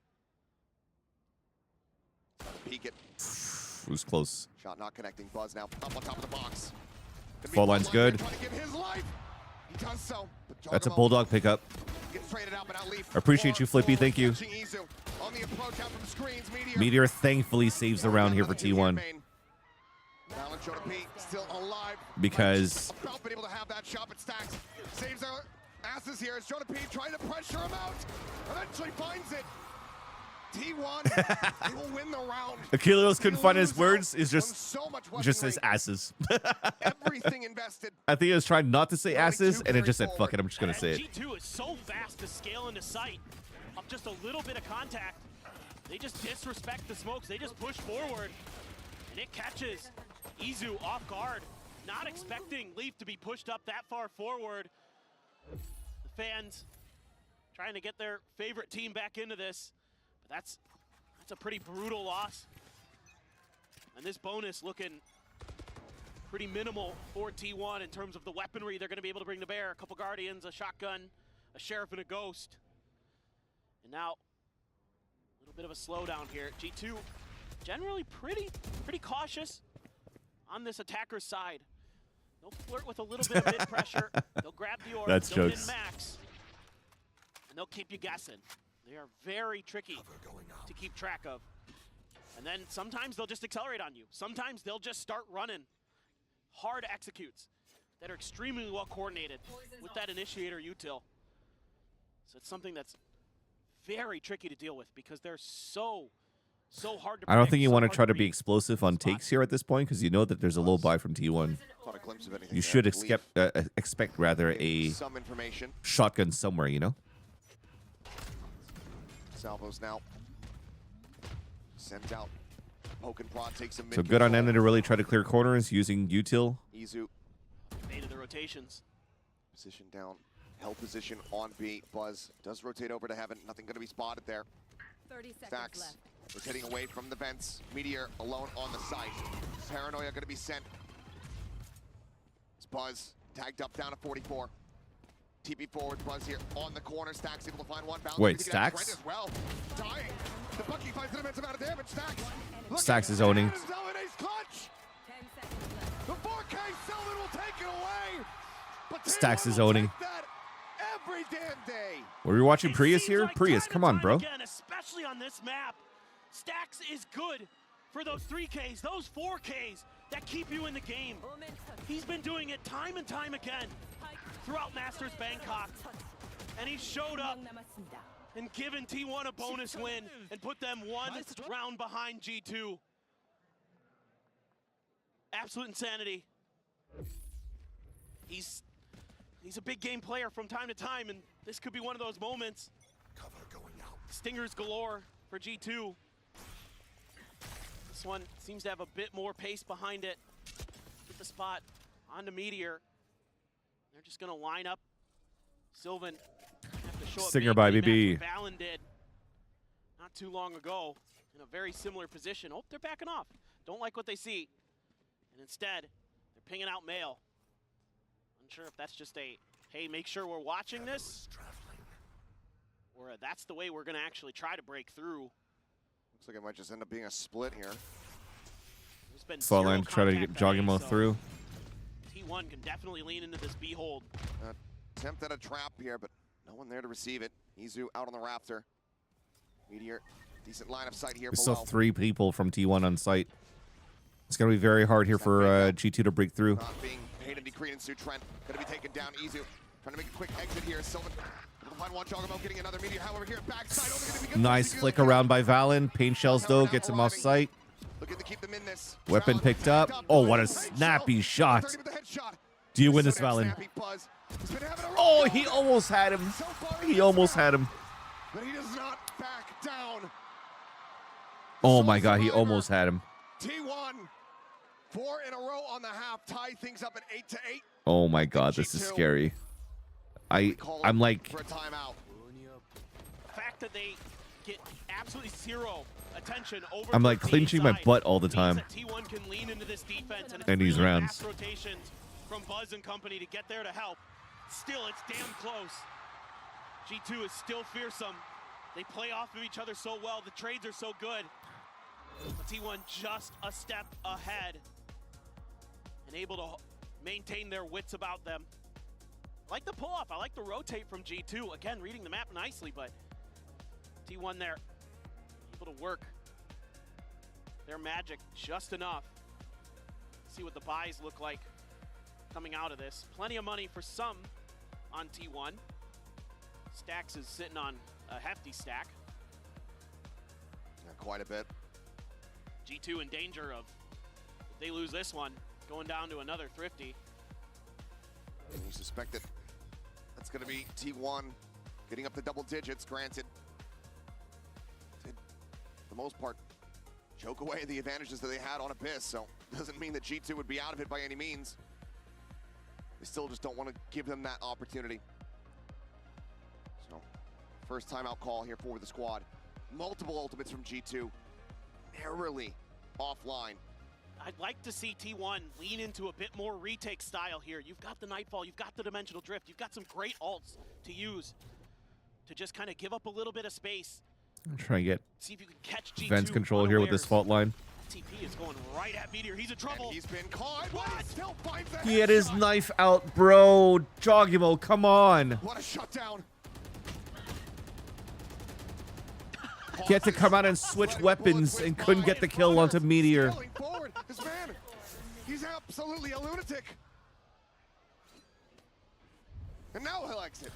Speaker 5: Peek it.
Speaker 1: It was close.
Speaker 5: Shot not connecting. Buzz now up on top of the box.
Speaker 1: Fall line's good.
Speaker 5: He does so,
Speaker 1: That's a Bulldog pickup. Appreciate you, Flippy. Thank you. Meteor thankfully saves the round here for T1. Because
Speaker 5: about been able to have that shot, but Stacks saves our asses here as Jonah P trying to pressure him out. Eventually finds it. T1 he will win the round.
Speaker 1: Achilles couldn't find his words. Is just says asses.
Speaker 5: Everything invested.
Speaker 1: I think he was trying not to say asses, and it just said, fuck it, I'm just going to say it.
Speaker 6: G2 is so fast to scale into sight. Of just a little bit of contact. They just disrespect the smokes. They just push forward. And it catches Izu off guard. Not expecting Leaf to be pushed up that far forward. The fans trying to get their favorite team back into this. But that's a pretty brutal loss. And this bonus looking pretty minimal for T1 in terms of the weaponry they're going to be able to bring to bear. A couple Guardians, a shotgun, a Sheriff, and a Ghost. And now, a little bit of a slowdown here. G2 generally pretty cautious on this attacker's side. They'll flirt with a little bit of mid pressure. They'll grab the orb,
Speaker 1: That's
Speaker 6: they'll
Speaker 1: jokes.
Speaker 6: min-max, and they'll keep you guessing. They are very tricky to keep track of. And then sometimes they'll just accelerate on you. Sometimes they'll just start running hard executes that are extremely well coordinated with that initiator util. So it's something that's very tricky to deal with because they're so hard to predict.
Speaker 1: I don't think you
Speaker 6: so
Speaker 1: want to
Speaker 6: hard
Speaker 1: try to
Speaker 6: read.
Speaker 1: be explosive on takes here at this point because you know that there's a low buy from T1. You should expect a
Speaker 5: some information.
Speaker 1: shotgun somewhere, you know?
Speaker 5: Salvos now sent out. Poke and prod takes a
Speaker 1: So good on Enda to really try to clear corners using util.
Speaker 5: Izu
Speaker 6: Made the rotations.
Speaker 5: position down. Held position on B. Buzz does rotate over to Heaven. Nothing going to be spotted there.
Speaker 10: 30 seconds
Speaker 5: Stacks
Speaker 10: left.
Speaker 5: is heading away from the vents. Meteor alone on the site. Paranoia going to be sent. It's Buzz tagged up down to 44. TP forward, Buzz here on the corner. Stacks able to find one. Bounce.
Speaker 1: Wait, Stacks?
Speaker 5: As well. Dying. The Bucky finds an immense amount of damage. Stacks.
Speaker 1: Stacks is owning.
Speaker 5: Zelina's clutch.
Speaker 10: 10 seconds left.
Speaker 5: The 4K Selvin will take it away. But
Speaker 1: Stacks
Speaker 5: T1
Speaker 1: is
Speaker 5: will
Speaker 1: owning.
Speaker 5: take that every damn day.
Speaker 1: Were we watching
Speaker 6: It
Speaker 1: Prius
Speaker 6: seems
Speaker 1: here?
Speaker 6: like
Speaker 1: Prius,
Speaker 6: time
Speaker 1: come
Speaker 6: and
Speaker 1: on,
Speaker 6: time
Speaker 1: bro.
Speaker 6: Again, especially on this map, Stacks is good for those 3Ks, those 4Ks that keep you in the game. He's been doing it time and time again throughout Masters Bangkok, and he showed up and given T1 a bonus win and put them one round behind G2. Absolute insanity. He's a big game player from time to time, and this could be one of those moments. Stingers galore for G2. This one seems to have a bit more pace behind it. Get the spot onto Meteor. They're just gonna line up. Sylvan have to show up
Speaker 1: Stinger by
Speaker 6: big,
Speaker 1: BB.
Speaker 6: match what Valen did not too long ago in a very similar position. Oh, they're backing off. Don't like what they see. And instead, they're pinging out Mail. Unsure if that's just a, hey, make sure we're watching this, or that's the way we're gonna actually try to break through.
Speaker 5: Looks like it might just end up being a split here.
Speaker 6: There's been
Speaker 1: Fall
Speaker 6: zero
Speaker 1: line to try to
Speaker 6: contact
Speaker 1: get jogging
Speaker 6: today,
Speaker 1: mode
Speaker 6: so
Speaker 1: through.
Speaker 6: T1 can definitely lean into this B hold.
Speaker 5: Attempt at a trap here, but no one there to receive it. Izu out on the rafter. Meteor, decent line of sight here
Speaker 1: We
Speaker 5: below.
Speaker 1: still 3 people from T1 on site. It's going to be very hard here for G2 to break through.
Speaker 5: Not being paid into credence to Trent. Going to be taken down. Izu trying to make a quick exit here. Sylvan will find one Jogamo getting another Meteor. However, here backside only going to be good.
Speaker 1: Nice flick around by Valen. Paint shells, though, gets him off sight.
Speaker 5: Looking to keep them in this.
Speaker 1: Weapon picked up. Oh, what a snappy shot. Do you win this, Valen? Oh, he almost had him. He almost had him.
Speaker 5: But he does not back down.
Speaker 1: Oh my god, he almost had him.
Speaker 5: T1, 4 in a row on the half, tie things up at 8-8.
Speaker 1: Oh my God, this is scary. I'm like,
Speaker 5: For a timeout.
Speaker 6: The fact that they get absolutely zero attention over
Speaker 1: I'm like
Speaker 6: the
Speaker 1: clinching my
Speaker 6: inside
Speaker 1: butt all the
Speaker 6: means
Speaker 1: time.
Speaker 6: that T1 can lean into this defense and
Speaker 1: In these
Speaker 6: really
Speaker 1: rounds.
Speaker 6: fast rotations from Buzz and company to get there to help. Still, it's damn close. G2 is still fearsome. They play off of each other so well. The trades are so good. But T1 just a step ahead and able to maintain their wits about them. I like the pull-up. I like the rotate from G2. Again, reading the map nicely, but T1 there able to work their magic just enough. See what the buys look like coming out of this. Plenty of money for some on T1. Stacks is sitting on a hefty stack.
Speaker 5: Yeah, quite a bit.
Speaker 6: G2 in danger of, if they lose this one, going down to another thrifty.
Speaker 5: And you suspect that that's going to be T1 getting up to double digits, granted. Did, for the most part, choke away the advantages that they had on Abyss, so doesn't mean that G2 would be out of it by any means. They still just don't want to give them that opportunity. So, first timeout call here for the squad. Multiple ultimates from G2, narrowly offline.
Speaker 6: I'd like to see T1 lean into a bit more retake style here. You've got the Nightfall, you've got the Dimensional Drift, you've got some great ults to use to just kind of give up a little bit of space.
Speaker 1: I'm trying to get
Speaker 6: See if you can catch G2
Speaker 1: Vance control here with this fault line.
Speaker 6: TP is going right at Meteor. He's in trouble.
Speaker 5: And he's been caught, but he still finds the
Speaker 1: Get his
Speaker 5: headshot.
Speaker 1: knife out, bro. Jogimo, come on.
Speaker 5: What a shutdown.
Speaker 1: Get to come out and switch weapons and couldn't get the kill onto Meteor.
Speaker 5: Scaling forward. This man, he's absolutely a lunatic. And now he'll exit.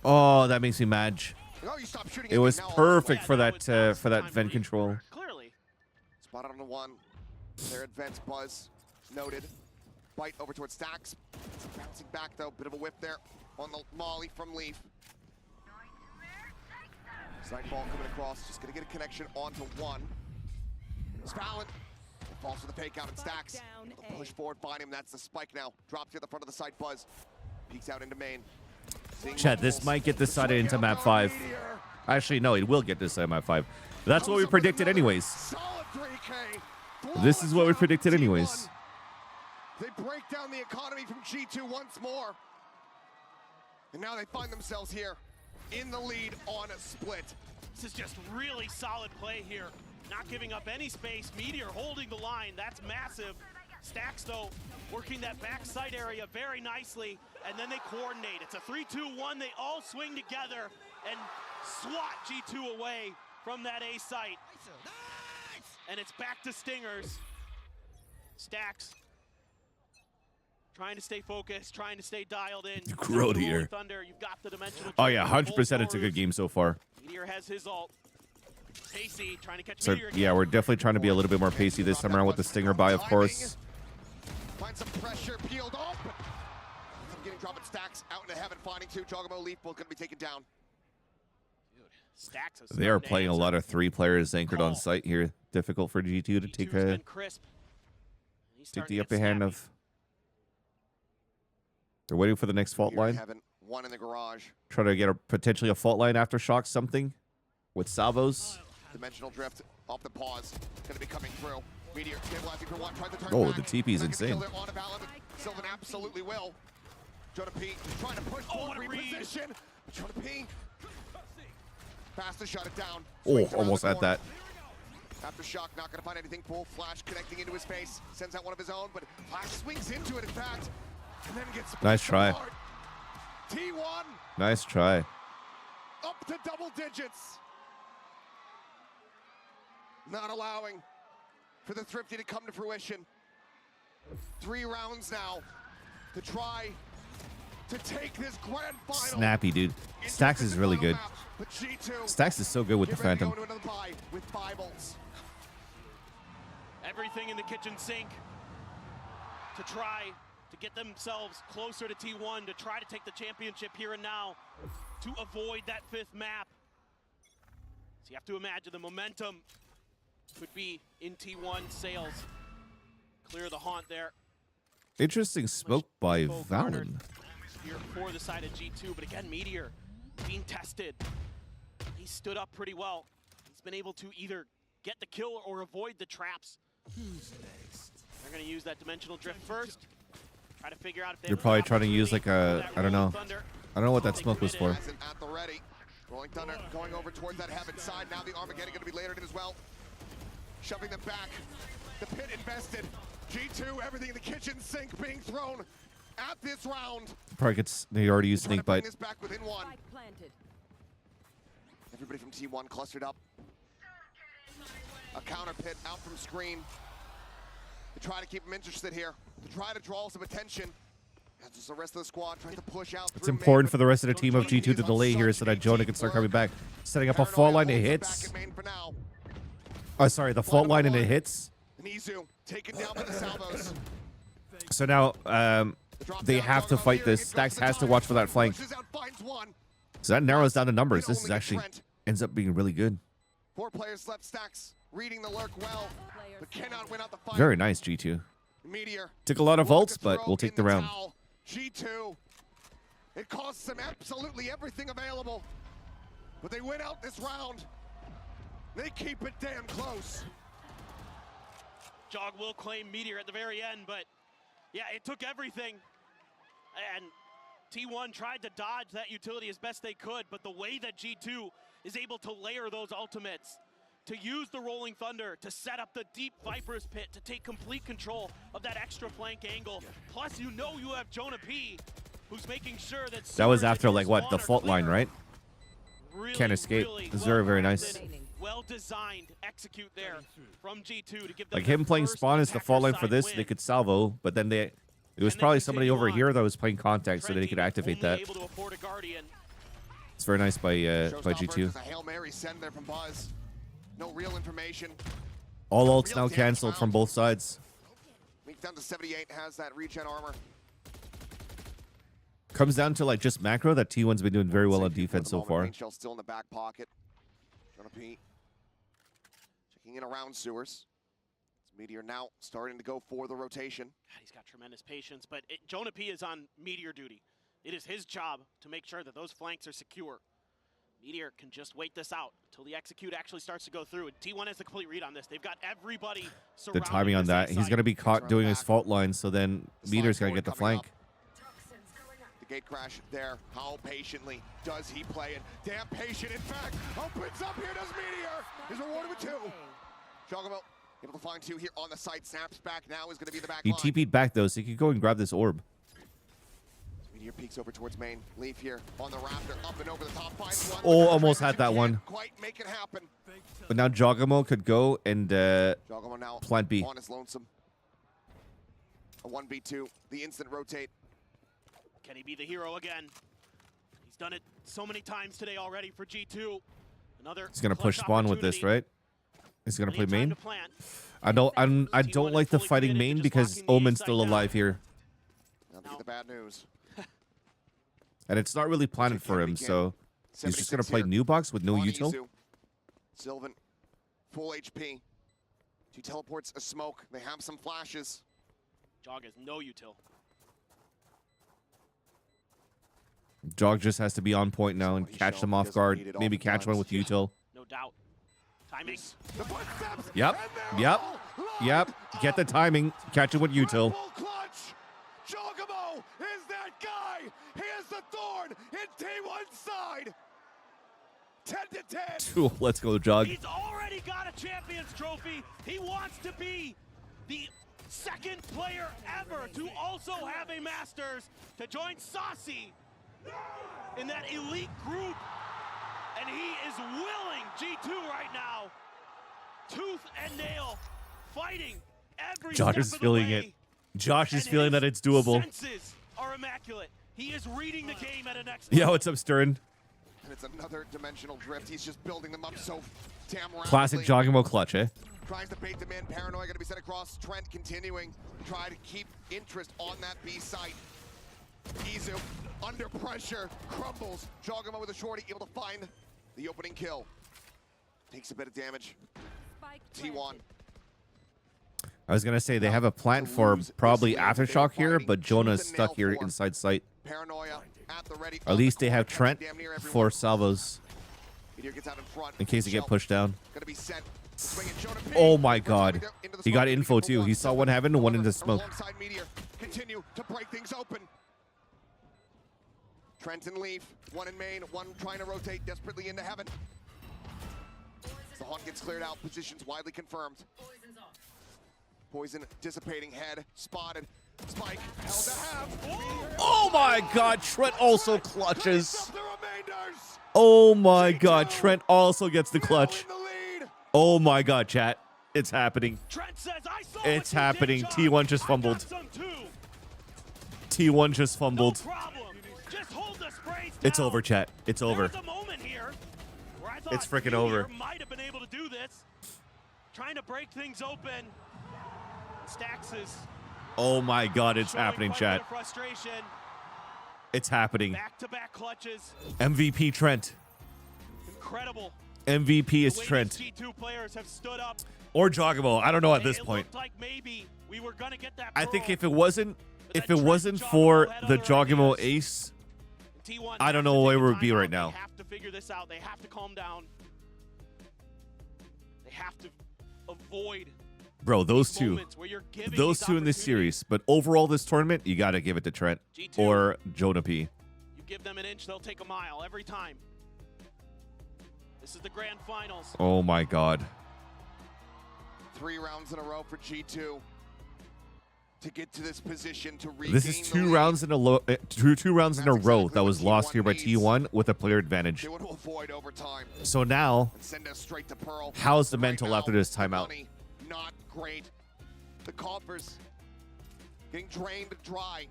Speaker 1: Oh, that makes me mad.
Speaker 5: Oh, you stop shooting
Speaker 1: It
Speaker 5: at me
Speaker 1: was
Speaker 5: now.
Speaker 1: perfect for
Speaker 6: that
Speaker 1: that vent control.
Speaker 6: Clearly.
Speaker 5: Spotted on the one. Their advanced Buzz noted. Bite over towards Stacks. Bouncing back though, bit of a whip there on the molly from Leaf. Nightfall coming across, just gonna get a connection onto one. Spallin falls for the fake out and Stacks. The push forward, find him. That's the spike now. Drops here at the front of the site. Buzz peeks out into main.
Speaker 1: Chad, this might get decided into map 5. Actually, no, it will get decided map 5. That's what we predicted anyways.
Speaker 5: Solid 3K.
Speaker 1: This is what we predicted anyways.
Speaker 5: They break down the economy from G2 once more. And now they find themselves here in the lead on a split.
Speaker 6: This is just really solid play here. Not giving up any space. Meteor holding the line. That's massive. Stacks, though, working that backside area very nicely. And then they coordinate. It's a 3-2-1. They all swing together and swat G2 away from that A site. And it's back to Stingers. Stacks trying to stay focused, trying to stay dialed in.
Speaker 1: Growed here.
Speaker 6: Thunder, you've got the dimensional.
Speaker 1: Oh yeah, 100% it's a good game so far.
Speaker 6: Meteor has his ult. Pacey trying to catch
Speaker 1: So
Speaker 6: Meteor
Speaker 1: yeah,
Speaker 6: again.
Speaker 1: we're definitely trying to be a little bit more pacey this time around with the Stinger buy, of course.
Speaker 5: Find some pressure, peeled off. I'm getting dropping Stacks out into heaven, finding two. Jogamo, Leaf both gonna be taken down.
Speaker 6: Stacks is
Speaker 1: They are
Speaker 6: starting to
Speaker 1: playing a
Speaker 6: answer.
Speaker 1: lot of 3 players anchored on site here. Difficult for G2 to
Speaker 6: G2's
Speaker 1: take
Speaker 6: been crisp. He's
Speaker 1: take
Speaker 6: starting
Speaker 1: the
Speaker 6: to get
Speaker 1: upper hand
Speaker 6: snappy.
Speaker 1: of. They're waiting for the next fault
Speaker 5: Here in
Speaker 1: line.
Speaker 5: heaven, one in the garage.
Speaker 1: Try to get a potentially a fault line aftershock something with salvos.
Speaker 5: Dimensional drift off the pause. Gonna be coming through. Meteor stabilizing for one, trying to turn
Speaker 1: Oh,
Speaker 5: back.
Speaker 1: the TP is
Speaker 5: Not gonna kill
Speaker 1: insane.
Speaker 5: there on a ballad, but Sylvan absolutely will. Jonah P trying to push forward,
Speaker 6: what a read.
Speaker 5: reposition. But Jonah P fast to shut it down.
Speaker 1: Oh,
Speaker 5: Swings around
Speaker 1: almost
Speaker 5: the
Speaker 1: at that.
Speaker 5: corner. Aftershock not gonna find anything. Full flash connecting into his face. Sends out one of his own, but Flash swings into it in fact. And then gets
Speaker 1: Nice try.
Speaker 5: apart. T1
Speaker 1: Nice try.
Speaker 5: up to double digits. Not allowing for the Thrifty to come to fruition. 3 rounds now to try to take this grand final.
Speaker 1: Snappy, dude.
Speaker 5: into
Speaker 1: Stacks is really
Speaker 5: final
Speaker 1: good.
Speaker 5: map. But G2
Speaker 1: Stacks is so good with the
Speaker 5: get ready to
Speaker 1: Phantom.
Speaker 5: go into another bye with 5 ults.
Speaker 6: Everything in the kitchen sink to try to get themselves closer to T1, to try to take the championship here and now, to avoid that 5th map. So you have to imagine the momentum could be in T1 sales. Clear the haunt there.
Speaker 1: Interesting smoke by
Speaker 6: Info garnered
Speaker 1: Valen.
Speaker 6: here for the side of G2, but again, Meteor being tested. He stood up pretty well. He's been able to either get the kill or avoid the traps. They're going to use that dimensional drift first. Try to figure out if they
Speaker 1: They're probably trying to use like a, I don't know. I don't know what that smoke was for.
Speaker 5: At the ready. Rolling Thunder going over towards that heaven side. Now the Armageddon going to be layered in as well. Shoving them back. The pit invested. G2, everything in the kitchen sink being thrown at this round.
Speaker 1: Probably gets, they already used snake bite.
Speaker 5: This back within one.
Speaker 10: Spike planted.
Speaker 5: Everybody from T1 clustered up. A counter pit out from screen. To try to keep them interested here. To try to draw some attention. As the rest of the squad tries to push out.
Speaker 1: It's important for the rest of the team of G2 to delay here so that Jonah can start coming back. Setting up a fault line that hits. Oh, sorry, the fault line and it hits.
Speaker 5: Nizu taken down by the salvos.
Speaker 1: So now they have to fight this. Stacks has to watch for that flank. So that narrows down the numbers. This is actually ends up being really good.
Speaker 5: 4 players left. Stacks reading the lurk well, but cannot win out the fight.
Speaker 1: Very nice, G2.
Speaker 5: Meteor
Speaker 1: Took a lot of ults, but we'll take the round.
Speaker 5: G2. It costs them absolutely everything available, but they win out this round. They keep it damn close.
Speaker 6: Jog will claim Meteor at the very end, but yeah, it took everything. And T1 tried to dodge that utility as best they could, but the way that G2 is able to layer those ultimates, to use the Rolling Thunder, to set up the deep Viper's Pit, to take complete control of that extra flank angle. Plus, you know you have Jonah P, who's making sure that...
Speaker 1: That was after, like, what, the fault line, right?
Speaker 6: Really,
Speaker 1: Can't escape.
Speaker 6: Really
Speaker 1: This is very, very nice.
Speaker 6: Well-designed execute there from G2 to give them
Speaker 1: Like him playing spawn as the fault line for this,
Speaker 6: win.
Speaker 1: they could salvo, but then they... It was probably somebody over here that was playing contact so that he could activate that.
Speaker 6: Able to afford a Guardian.
Speaker 1: It's very nice by G2.
Speaker 5: A Hail Mary send there from Buzz. No real information.
Speaker 1: All ults now canceled from both sides.
Speaker 5: Weak down to 78, has that regen armor.
Speaker 1: Comes down to like just macro that T1's been doing very well on defense so far.
Speaker 5: Shell still in the back pocket. Jonah P checking in around sewers. Meteor now starting to go for the rotation.
Speaker 6: God, he's got tremendous patience, but Jonah P is on Meteor duty. It is his job to make sure that those flanks are secure. Meteor can just wait this out until the execute actually starts to go through. And T1 has the complete read on this. They've got everybody surrounding
Speaker 1: the timing on that. He's going to be caught doing his fault line, so then Meteor's going to get the flank.
Speaker 5: The gate crash there. How patiently does he play it? Damn patient, in fact. Opens up here, does Meteor. He's rewarded with 2. Chocobo able to find 2 here on the site. Snaps back now is going to be the back
Speaker 1: He
Speaker 5: line.
Speaker 1: TP'd back, though, so he could go and grab this orb.
Speaker 5: Meteor peeks over towards main. Leaf here on the raptor. Up and over the top. Finds one.
Speaker 1: Oh, almost had that one.
Speaker 5: Quite make it happen.
Speaker 1: But now Jogamo could go and
Speaker 5: Jogamo now
Speaker 1: plant B.
Speaker 5: on his lonesome. A 1v2. The instant rotate.
Speaker 6: Can he be the hero again? He's done it so many times today already for G2. Another
Speaker 1: He's going to push spawn with this, right? He's going to play main. I don't like the fighting main because Omen's still alive here.
Speaker 5: Now they get the bad news.
Speaker 1: And it's not really planted for him, so he's just going to play new box with no util.
Speaker 5: Sylvan, full HP. 2 teleports, a smoke. They have some flashes.
Speaker 6: Jog has no util.
Speaker 1: Jog just has to be on point now and catch them off guard. Maybe catch one with util.
Speaker 6: No doubt. Timing.
Speaker 1: Yep. Yep. Yep. Get the timing. Catch it with util.
Speaker 5: Clutch. Jogamo is that guy. He is the thorn in T1's side. 10 to 10.
Speaker 1: Let's go, Jog.
Speaker 6: He's already got a Champions Trophy. He wants to be the second player ever to also have a Masters, to join Saucy in that elite group. And he is willing, G2 right now, tooth and nail, fighting every
Speaker 1: Josh
Speaker 6: step
Speaker 1: is
Speaker 6: of the
Speaker 1: feeling
Speaker 6: way.
Speaker 1: it. Josh is
Speaker 6: And
Speaker 1: feeling
Speaker 6: his
Speaker 1: that it's doable.
Speaker 6: Senses are immaculate. He is reading the game at an next
Speaker 1: Yo,
Speaker 6: level.
Speaker 1: what's up, Stern?
Speaker 5: And it's another dimensional drift. He's just building them up so damn rapidly.
Speaker 1: Classic Jogamo clutch, eh?
Speaker 5: Tries to bait them in. Paranoia going to be sent across. Trent continuing. Try to keep interest on that B site. Izu under pressure. Crumbles. Jogamo with a shorty. Able to find the opening kill. Takes a bit of damage.
Speaker 10: Spike
Speaker 5: T1.
Speaker 10: planted.
Speaker 1: I was gonna say they have a plan for probably aftershock here, but Jonah's stuck here inside sight.
Speaker 5: Paranoia at the ready.
Speaker 1: At least they have Trent for salvos
Speaker 5: Meteor gets out in front.
Speaker 1: in case they get pushed down.
Speaker 5: Gonna be sent. Swinging Jonah P.
Speaker 1: Oh my God,
Speaker 5: Into the
Speaker 1: he got
Speaker 5: smoke.
Speaker 1: info too. He saw one happen and one into smoke.
Speaker 5: Alongside Meteor, continue to break things open. Trent and Leaf, one in main, one trying to rotate desperately into heaven. The Haunt gets cleared out, positions widely confirmed. Poison dissipating, head spotted. Spike held to have.
Speaker 1: Oh my God, Trent also clutches.
Speaker 5: Picks up the remainders.
Speaker 1: Oh my God, Trent also gets the clutch.
Speaker 5: Now in the lead.
Speaker 1: Oh my God, chat. It's happening.
Speaker 6: Trent says, I saw
Speaker 1: It's
Speaker 6: what you
Speaker 1: happening.
Speaker 6: did, John.
Speaker 1: T1 just
Speaker 6: I
Speaker 1: fumbled.
Speaker 6: got some too.
Speaker 1: T1 just
Speaker 6: No
Speaker 1: fumbled.
Speaker 6: problem. Just hold the sprays
Speaker 1: It's
Speaker 6: down.
Speaker 1: over, chat. It's over.
Speaker 6: There was a moment here where I thought
Speaker 1: It's freaking
Speaker 6: Meteor
Speaker 1: over.
Speaker 6: might have been able to do this. Trying to break things open. Stacks is
Speaker 1: Oh my God, it's
Speaker 6: showing
Speaker 1: happening,
Speaker 6: quite a bit
Speaker 1: chat.
Speaker 6: of frustration.
Speaker 1: It's happening.
Speaker 6: Back-to-back clutches.
Speaker 1: MVP Trent.
Speaker 6: Incredible.
Speaker 1: MVP is
Speaker 6: The way
Speaker 1: Trent.
Speaker 6: these G2 players have stood up.
Speaker 1: Or Joggable. I don't know at this
Speaker 6: It
Speaker 1: point.
Speaker 6: looked like maybe we were gonna get that
Speaker 1: I think
Speaker 6: pearl,
Speaker 1: if it wasn't
Speaker 6: but
Speaker 1: if
Speaker 6: that
Speaker 1: it
Speaker 6: Trent
Speaker 1: wasn't
Speaker 6: Joggable
Speaker 1: for
Speaker 6: had
Speaker 1: the
Speaker 6: other
Speaker 1: Joggable
Speaker 6: ideas.
Speaker 1: ace,
Speaker 6: T1
Speaker 1: I don't
Speaker 6: has
Speaker 1: know
Speaker 6: to
Speaker 1: where
Speaker 6: take
Speaker 1: we
Speaker 6: a
Speaker 1: would be
Speaker 6: timeout.
Speaker 1: right now.
Speaker 6: They have to figure this out. They have to calm down. They have to avoid
Speaker 1: bro, those
Speaker 6: these
Speaker 1: two.
Speaker 6: moments where you're giving
Speaker 1: Those
Speaker 6: these
Speaker 1: two in this
Speaker 6: opportunities.
Speaker 1: series, but overall this tournament, you got to give it to Trent
Speaker 6: G2.
Speaker 1: or Jonah P.
Speaker 6: You give them an inch, they'll take a mile every time. This is the grand finals.
Speaker 1: Oh my God.
Speaker 5: 3 rounds in a row for G2 to get to this position to regain
Speaker 1: This is
Speaker 5: the
Speaker 1: two
Speaker 5: lead.
Speaker 1: rounds in a two rounds in a
Speaker 5: That's
Speaker 1: row
Speaker 5: exactly
Speaker 1: that
Speaker 5: what
Speaker 1: was lost
Speaker 5: T1
Speaker 1: here by
Speaker 5: needs.
Speaker 1: T1 with a player advantage.
Speaker 5: They want to avoid overtime
Speaker 1: So now,
Speaker 5: and send us straight to Pearl.
Speaker 1: how's the
Speaker 5: Right
Speaker 1: mental
Speaker 5: now,
Speaker 1: after this
Speaker 5: the
Speaker 1: timeout?
Speaker 5: money, not great. The coffers getting drained dry.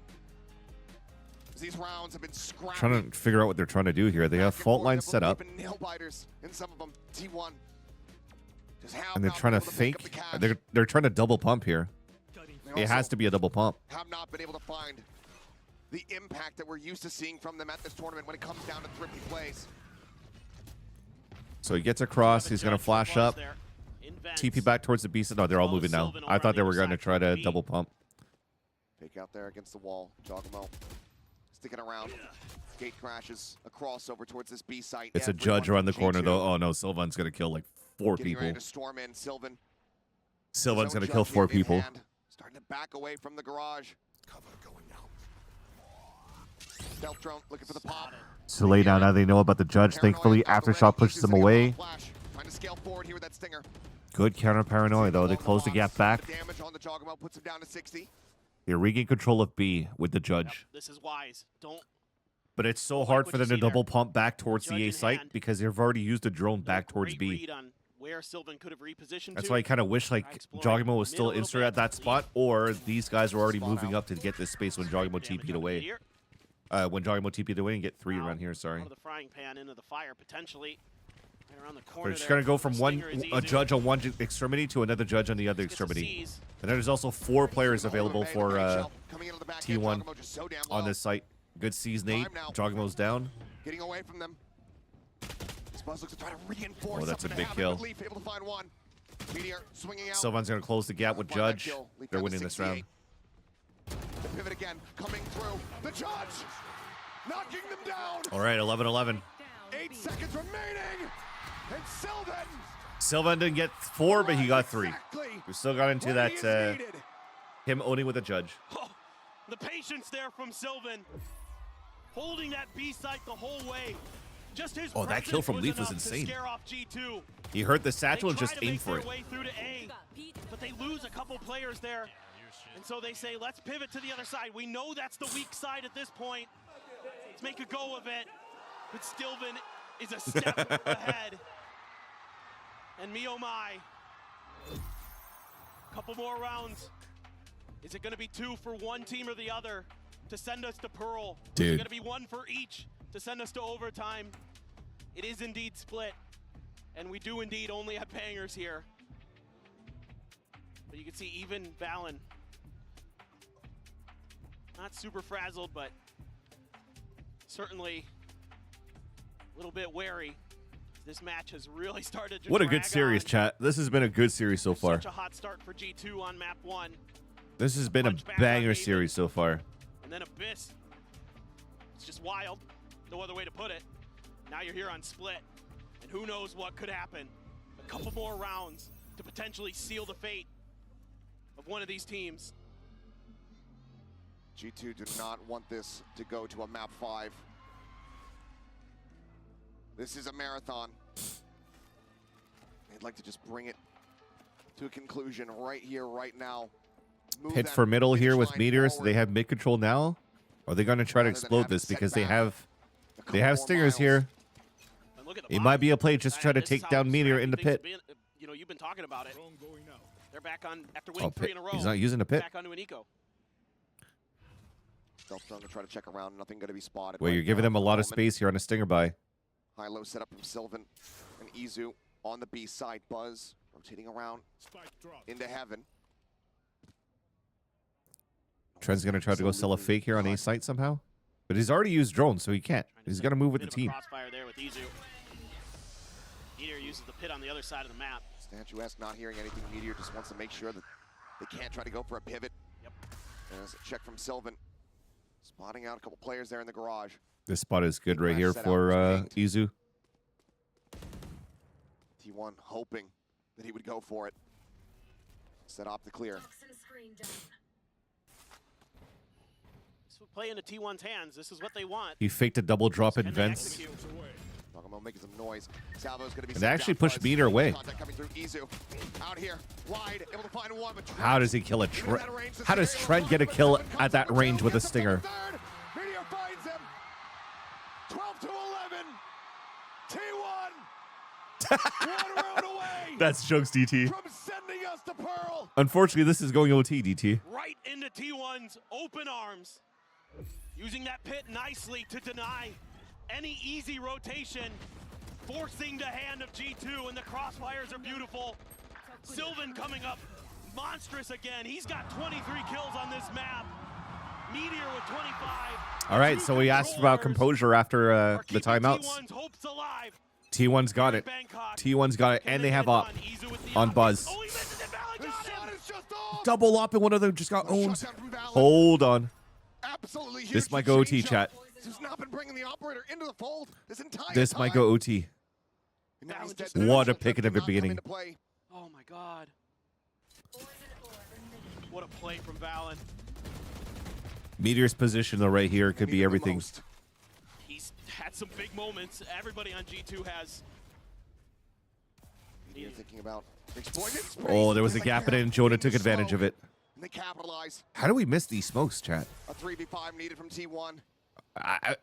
Speaker 5: These rounds have been scrappy.
Speaker 1: Trying to figure out what they're trying to do here. They have
Speaker 5: Back and
Speaker 1: fault
Speaker 5: forth,
Speaker 1: lines
Speaker 5: they've
Speaker 1: set up,
Speaker 5: been nail biters in some of them. T1 just have
Speaker 1: and they're
Speaker 5: not
Speaker 1: trying
Speaker 5: been
Speaker 1: to
Speaker 5: able pick up
Speaker 1: fake.
Speaker 5: the cash.
Speaker 1: They're trying to double pump here.
Speaker 5: They
Speaker 1: It has
Speaker 5: also
Speaker 1: to be a double pump.
Speaker 5: have not been able to find the impact that we're used to seeing from them at this tournament when it comes down to thrifty plays.
Speaker 1: So he gets across. He's going to flash up. TP back towards the beast. No, they're all moving now. I thought they were going to try to double pump.
Speaker 5: Fake out there against the wall. Joggamo sticking around. Gate crashes across over towards this B site.
Speaker 1: It's a judge around the corner, though. Oh, no. Sylvan's going to kill like 4
Speaker 5: Getting
Speaker 1: people.
Speaker 5: ready to storm in. Sylvan.
Speaker 1: Sylvan's
Speaker 5: His own
Speaker 1: going to kill
Speaker 5: judge
Speaker 1: 4
Speaker 5: in
Speaker 1: people.
Speaker 5: hand. Starting to back away from the garage. Cover going out. Stealth drone looking for the pop.
Speaker 1: So lay down. Now they know about the judge. Thankfully, Aftershock pushes them away.
Speaker 5: Trying to scale forward here with that stinger.
Speaker 1: Good counter paranoia, though. They close the gap back.
Speaker 5: The damage on the Joggamo puts him down to 60.
Speaker 1: They regain control of B with the judge.
Speaker 6: This is wise. Don't.
Speaker 1: But it's so
Speaker 6: Like
Speaker 1: hard
Speaker 6: what
Speaker 1: for
Speaker 6: you
Speaker 1: them to
Speaker 6: see there.
Speaker 1: double pump back towards
Speaker 6: Judge
Speaker 1: the A
Speaker 6: in
Speaker 1: site
Speaker 6: hand.
Speaker 1: because they've already used the drone back towards
Speaker 6: Great
Speaker 1: B.
Speaker 6: read on where Sylvan could have repositioned
Speaker 1: That's
Speaker 6: to.
Speaker 1: why I kind of wish like
Speaker 6: Exploring
Speaker 1: Joggamo was
Speaker 6: mid a
Speaker 1: still
Speaker 6: little
Speaker 1: inserted
Speaker 6: bit.
Speaker 1: at that spot, or these guys were already
Speaker 5: Spot
Speaker 1: moving
Speaker 5: out.
Speaker 1: up to get this space when Joggamo
Speaker 6: Damage
Speaker 1: TP'd
Speaker 6: on
Speaker 1: away.
Speaker 6: Meteor.
Speaker 1: When Joggamo TP'd away and get 3
Speaker 6: Now,
Speaker 1: around here, sorry.
Speaker 6: Out of the frying pan into the fire potentially. Right around the
Speaker 1: They're
Speaker 6: corner.
Speaker 1: just
Speaker 6: there.
Speaker 1: going to go from one
Speaker 6: Stinger is
Speaker 1: a
Speaker 6: easy.
Speaker 1: judge on one extremity to another judge on the other
Speaker 6: Gets some
Speaker 1: extremity.
Speaker 6: Cs.
Speaker 1: And there's also 4 players available for
Speaker 5: Coming into the back end,
Speaker 1: T1
Speaker 5: Joggamo just so damn
Speaker 1: on
Speaker 5: low.
Speaker 1: this site. Good C's, Nate.
Speaker 5: Time now.
Speaker 1: Joggamo's down.
Speaker 5: Getting away from them. Spuzz looks to try to reinforce.
Speaker 1: Oh, that's a
Speaker 5: something to
Speaker 1: big
Speaker 5: happen,
Speaker 1: kill.
Speaker 5: but Leaf able to find one. Meteor swinging out.
Speaker 1: Sylvan's going to close the gap with
Speaker 5: Find that
Speaker 1: Judge.
Speaker 5: kill. Leaf
Speaker 1: They're
Speaker 5: down to
Speaker 1: winning this round.
Speaker 5: 68. The pivot again, coming through. The Judge knocking them down.
Speaker 1: All right, 11-11.
Speaker 5: 8 seconds remaining. And Sylvan.
Speaker 1: Sylvan didn't get 4, but he got 3.
Speaker 5: Exactly
Speaker 1: We still got into
Speaker 5: what he is
Speaker 1: that
Speaker 5: needed.
Speaker 1: him owning with a judge.
Speaker 6: Oh, the patience there from Sylvan. Holding that B site the whole way. Just his
Speaker 1: Oh, that kill
Speaker 6: presence
Speaker 1: from Leaf was
Speaker 6: enough to
Speaker 1: insane.
Speaker 6: Scare off G2.
Speaker 1: He hurt the
Speaker 6: They
Speaker 1: satchel and
Speaker 6: try
Speaker 1: just
Speaker 6: to
Speaker 1: aimed
Speaker 6: make
Speaker 1: for
Speaker 6: their
Speaker 1: it.
Speaker 6: way through to A, but they lose a couple players there. And so they say, let's pivot to the other side. We know that's the weak side at this point. Let's make a go of it. But Sylvan is a step ahead. And me oh my. Couple more rounds. Is it going to be 2 for one team or the other to send us to Pearl? Or is
Speaker 1: Dude.
Speaker 6: it going to be 1 for each to send us to overtime? It is indeed split. And we do indeed only have bangers here. But you can see even Valen, not super frazzled, but certainly a little bit wary. This match has really started to
Speaker 1: What a good
Speaker 6: drag
Speaker 1: series,
Speaker 6: on.
Speaker 1: chat. This has been a good series so far.
Speaker 6: Such a hot start for G2 on map 1.
Speaker 1: This has been a
Speaker 6: Punch back
Speaker 1: banger
Speaker 6: on
Speaker 1: series so far.
Speaker 6: And then Abyss. It's just wild. No other way to put it. Now you're here on Split. And who knows what could happen. A couple more rounds to potentially seal the fate of one of these teams.
Speaker 5: G2 do not want this to go to a map 5. This is a marathon. They'd like to just bring it to a conclusion right here, right now. Move
Speaker 1: Pit
Speaker 5: that
Speaker 1: for middle
Speaker 5: finish
Speaker 1: here with
Speaker 5: line
Speaker 1: Meteors.
Speaker 5: forward.
Speaker 1: They have mid control now. Or are they going to try to
Speaker 5: Rather than
Speaker 1: explode
Speaker 5: have
Speaker 1: this
Speaker 5: it set
Speaker 1: because they
Speaker 5: back
Speaker 1: have
Speaker 5: a couple more
Speaker 1: stingers
Speaker 5: miles.
Speaker 1: here.
Speaker 6: And look at the
Speaker 1: It
Speaker 6: bottom.
Speaker 1: might be a play just try to
Speaker 6: This is
Speaker 1: take
Speaker 6: how
Speaker 1: down Meteor
Speaker 6: scrappy
Speaker 1: in the
Speaker 6: things have
Speaker 1: pit.
Speaker 6: been. You know, you've been talking about it. They're back on after
Speaker 1: Oh,
Speaker 6: winning 3
Speaker 1: pit.
Speaker 6: in a row.
Speaker 1: He's not using the pit.
Speaker 6: Back onto an eco.
Speaker 5: Stealth zone to try to check around. Nothing going to be spotted.
Speaker 1: Well,
Speaker 5: right
Speaker 1: you're giving
Speaker 5: now
Speaker 1: them a
Speaker 5: for the
Speaker 1: lot of
Speaker 5: moment.
Speaker 1: space here on a stinger buy.
Speaker 5: High-low setup from Sylvan and Izu on the B side. Buzz rotating around into heaven.
Speaker 1: Trent's going to try to go sell a fake here on A site somehow. But he's already used drones, so he can't. He's going to move with the
Speaker 6: Bit of a
Speaker 1: team.
Speaker 6: crossfire there with Izu. Meteor uses the pit on the other side of the map.
Speaker 5: Statuesque not hearing anything. Meteor just wants to make sure that they can't try to go for a pivot.
Speaker 6: Yep.
Speaker 5: There's a check from Sylvan. Spotting out a couple players there in the garage.
Speaker 1: This spot is good right
Speaker 5: Crash
Speaker 1: here
Speaker 5: set out
Speaker 1: for
Speaker 5: was pinged.
Speaker 1: Izu.
Speaker 5: T1 hoping that he would go for it. Set off the clear.
Speaker 6: So play into T1's hands. This is what they want.
Speaker 1: He faked a double drop in
Speaker 6: Can they
Speaker 1: vents.
Speaker 6: execute?
Speaker 5: Talking about making some noise. Salvo's going to be
Speaker 1: And
Speaker 5: sent
Speaker 1: actually
Speaker 5: down.
Speaker 1: pushed
Speaker 5: Buzz.
Speaker 1: Meteor away.
Speaker 5: Contact coming through. Izu out here, wide, able to find one. But
Speaker 1: How does he kill a Trent? How does Trent get a kill at that range with a stinger?
Speaker 5: Meteor finds him. 12 to 11. T1. 1 round away
Speaker 1: That's jokes, DT.
Speaker 5: from sending us to Pearl.
Speaker 1: Unfortunately, this is going OT, DT.
Speaker 6: Right into T1's open arms. Using that pit nicely to deny any easy rotation. Forcing the hand of G2, and the crossfires are beautiful. Sylvan coming up monstrous again. He's got 23 kills on this map. Meteor with 25.
Speaker 1: All right, so we asked about composure after
Speaker 6: Are
Speaker 1: the
Speaker 6: keeping
Speaker 1: timeouts.
Speaker 6: T1's hopes alive.
Speaker 1: T1's got
Speaker 6: Here
Speaker 1: it.
Speaker 6: in Bangkok.
Speaker 1: T1's got it,
Speaker 6: Can
Speaker 1: and they
Speaker 6: get
Speaker 1: have
Speaker 6: it
Speaker 1: op
Speaker 6: done? Izu with the
Speaker 1: on
Speaker 6: op.
Speaker 1: Buzz.
Speaker 6: Oh, he missed it, and Valley
Speaker 5: The
Speaker 6: got
Speaker 5: shot
Speaker 6: him.
Speaker 5: is just off.
Speaker 1: Double op, and one of them just got owned.
Speaker 5: Shutdown from Valen.
Speaker 1: Hold on.
Speaker 5: Absolutely huge.
Speaker 1: This might go OT,
Speaker 5: change-up.
Speaker 1: chat.
Speaker 5: This has not been bringing the operator into the fold this entire
Speaker 1: This
Speaker 5: time.
Speaker 1: might go OT.
Speaker 5: And now he's
Speaker 6: What
Speaker 5: dead.
Speaker 1: a
Speaker 5: Special
Speaker 1: pick at
Speaker 5: trip
Speaker 1: the
Speaker 5: did not come
Speaker 1: beginning.
Speaker 5: into play.
Speaker 6: Oh my god. What a play from Valen.
Speaker 1: Meteor's position, though, right here could
Speaker 5: Needed
Speaker 1: be
Speaker 5: the
Speaker 1: everything.
Speaker 5: most.
Speaker 6: He's had some big moments. Everybody on G2 has.
Speaker 5: Meteor thinking about exploited space.
Speaker 1: Oh, there was a
Speaker 5: It's
Speaker 1: gap in
Speaker 5: like
Speaker 1: it, and Jonah took advantage of it.
Speaker 5: And they capitalize.
Speaker 1: How do we miss these smokes, chat?
Speaker 5: A 3v5 needed from T1.
Speaker 1: I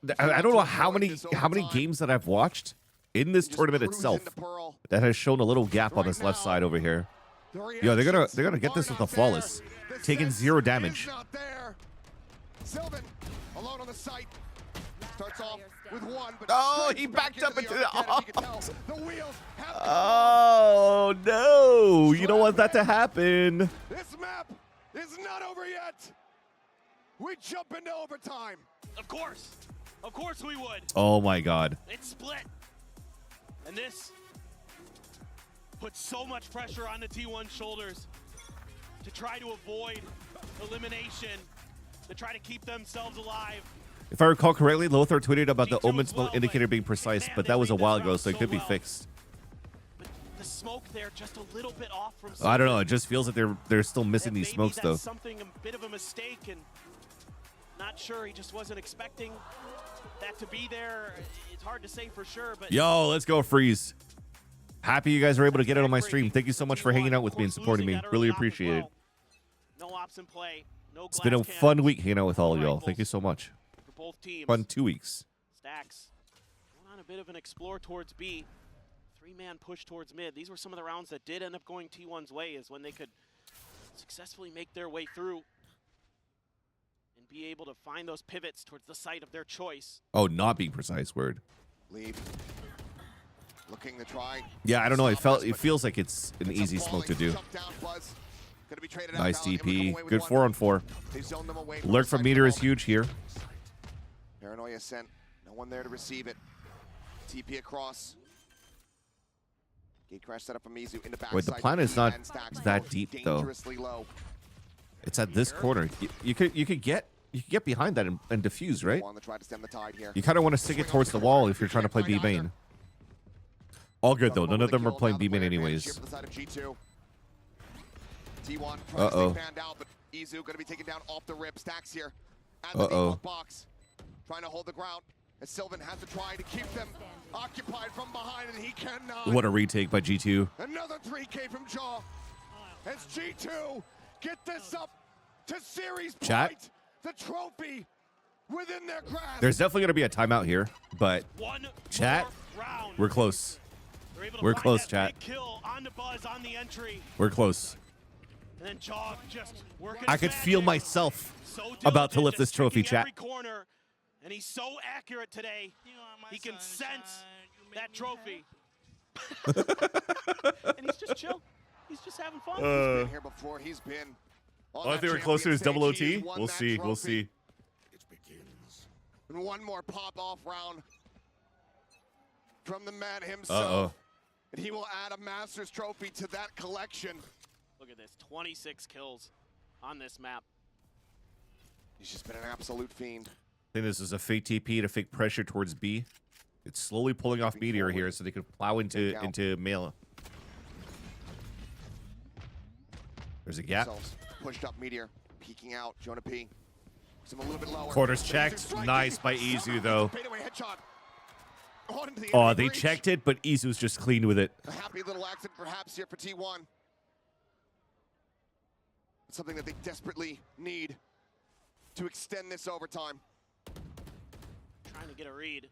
Speaker 1: don't know how many games that I've watched in this
Speaker 5: Just
Speaker 1: tournament
Speaker 5: cruise
Speaker 1: itself
Speaker 5: into Pearl.
Speaker 1: that has shown a little gap on this left side over here. Yo, they're gonna get this with a flawless, taking 0 damage.
Speaker 5: Not there. Sylvan alone on the site. Starts off with 1, but
Speaker 1: Oh,
Speaker 5: straight
Speaker 1: he
Speaker 5: back
Speaker 1: backed up into the-
Speaker 5: arcade, you can tell. The wheels have to
Speaker 1: Oh no! You don't want that to happen.
Speaker 5: This map is not over yet. We jump into overtime.
Speaker 6: Of course we would.
Speaker 1: Oh my God!
Speaker 6: It's split. And this puts so much pressure on the T1 shoulders to try to avoid elimination, to try to keep themselves alive.
Speaker 1: If I recall correctly, Lothar tweeted about the
Speaker 6: G2
Speaker 1: omen
Speaker 6: as
Speaker 1: smoke
Speaker 6: well,
Speaker 1: indicator
Speaker 6: but
Speaker 1: being precise,
Speaker 6: man,
Speaker 1: but
Speaker 6: they
Speaker 1: that was a
Speaker 6: read this
Speaker 1: while ago,
Speaker 6: route
Speaker 1: so it could be
Speaker 6: well.
Speaker 1: fixed.
Speaker 6: But the smoke there just a little bit off from
Speaker 1: I don't know.
Speaker 6: Sylvan.
Speaker 1: It just feels like they're still missing
Speaker 6: And
Speaker 1: these
Speaker 6: maybe
Speaker 1: smokes
Speaker 6: that's
Speaker 1: though.
Speaker 6: something, a bit of a mistake, and not sure. He just wasn't expecting that to be there. It's hard to say for sure, but
Speaker 1: Yo, let's go freeze. Happy you guys were able to get it on my stream. Thank you so much for hanging out with me and supporting me. Really appreciate it.
Speaker 6: No ops in play. No
Speaker 1: It's been a
Speaker 6: glass
Speaker 1: fun
Speaker 6: cannons
Speaker 1: week hanging out with all of y'all.
Speaker 6: rifles
Speaker 1: Thank you so much.
Speaker 6: for both teams.
Speaker 1: Fun 2 weeks.
Speaker 6: Stacks going on a bit of an explore towards B. 3-man push towards mid. These were some of the rounds that did end up going T1's way, is when they could successfully make their way through and be able to find those pivots towards the site of their choice.
Speaker 1: Oh, not being precise word.
Speaker 5: Lead. Looking to try.
Speaker 1: Yeah, I don't know.
Speaker 5: Stop us,
Speaker 1: It
Speaker 5: but
Speaker 1: feels like it's an
Speaker 5: it's a
Speaker 1: easy smoke to
Speaker 5: falling
Speaker 1: do.
Speaker 5: jump down, Buzz. Gonna be traded out.
Speaker 1: Nice
Speaker 5: Valen able to come
Speaker 1: TP.
Speaker 5: away with
Speaker 1: Good
Speaker 5: one.
Speaker 1: 4-on-4.
Speaker 5: They zoned them away from
Speaker 1: Lurk
Speaker 5: the
Speaker 1: from
Speaker 5: site
Speaker 1: meter
Speaker 5: for
Speaker 1: is
Speaker 5: the moment.
Speaker 1: huge here.
Speaker 5: Paranoia sent. No one there to receive it. TP across. Gatecrash set up from Mizu in the back.
Speaker 1: Wait, the plan is not that deep though.
Speaker 5: Dangerously low.
Speaker 1: It's at this corner. You could get behind that and defuse, right?
Speaker 5: Want to try to stem the tide here.
Speaker 1: You kind of want to stick it towards the wall if you're trying to play B main. All good though. None of them are playing B main anyways.
Speaker 5: T1
Speaker 1: Uh-oh.
Speaker 5: out, but Izu going to be taken down off the rip. Stacks here at the default box, trying to hold the ground. As Sylvan has to try to keep them occupied from behind, and he cannot.
Speaker 1: What a retake by G2.
Speaker 5: Another 3K from Jaw. As G2 get this up to series
Speaker 1: Chat.
Speaker 5: point. The trophy within their grasp.
Speaker 1: There's definitely going to be a timeout here, but chat, we're close. We're close, chat.
Speaker 6: Kill on the Buzz on the entry.
Speaker 1: We're close.
Speaker 6: And then Jaw just working
Speaker 1: I could feel myself
Speaker 6: so
Speaker 1: about to
Speaker 6: diligent,
Speaker 1: lift this
Speaker 6: just
Speaker 1: trophy,
Speaker 6: checking
Speaker 1: chat.
Speaker 6: every corner, and he's so accurate today. He can sense that trophy. And he's just chill. He's just having fun.
Speaker 5: He's been here before. He's been.
Speaker 1: Oh, if they were closer to double OT, we'll see. We'll see.
Speaker 5: It begins. And one more pop-off round from the man himself. And he will add a Masters trophy to that collection.
Speaker 6: Look at this, 26 kills on this map.
Speaker 5: He's just been an absolute fiend.
Speaker 1: I think this is a fake TP to fake pressure towards B. It's slowly pulling off Meteor here so they can plow into Mela. There's a gap.
Speaker 5: Pushed up Meteor, peeking out. Jonah P. Puts him a little bit lower.
Speaker 1: Quarters checked. Nice by Izu though. Oh, they checked it, but Izu's just clean with it.
Speaker 5: A happy little accident perhaps here for T1. It's something that they desperately need to extend this overtime.
Speaker 6: Trying to get a read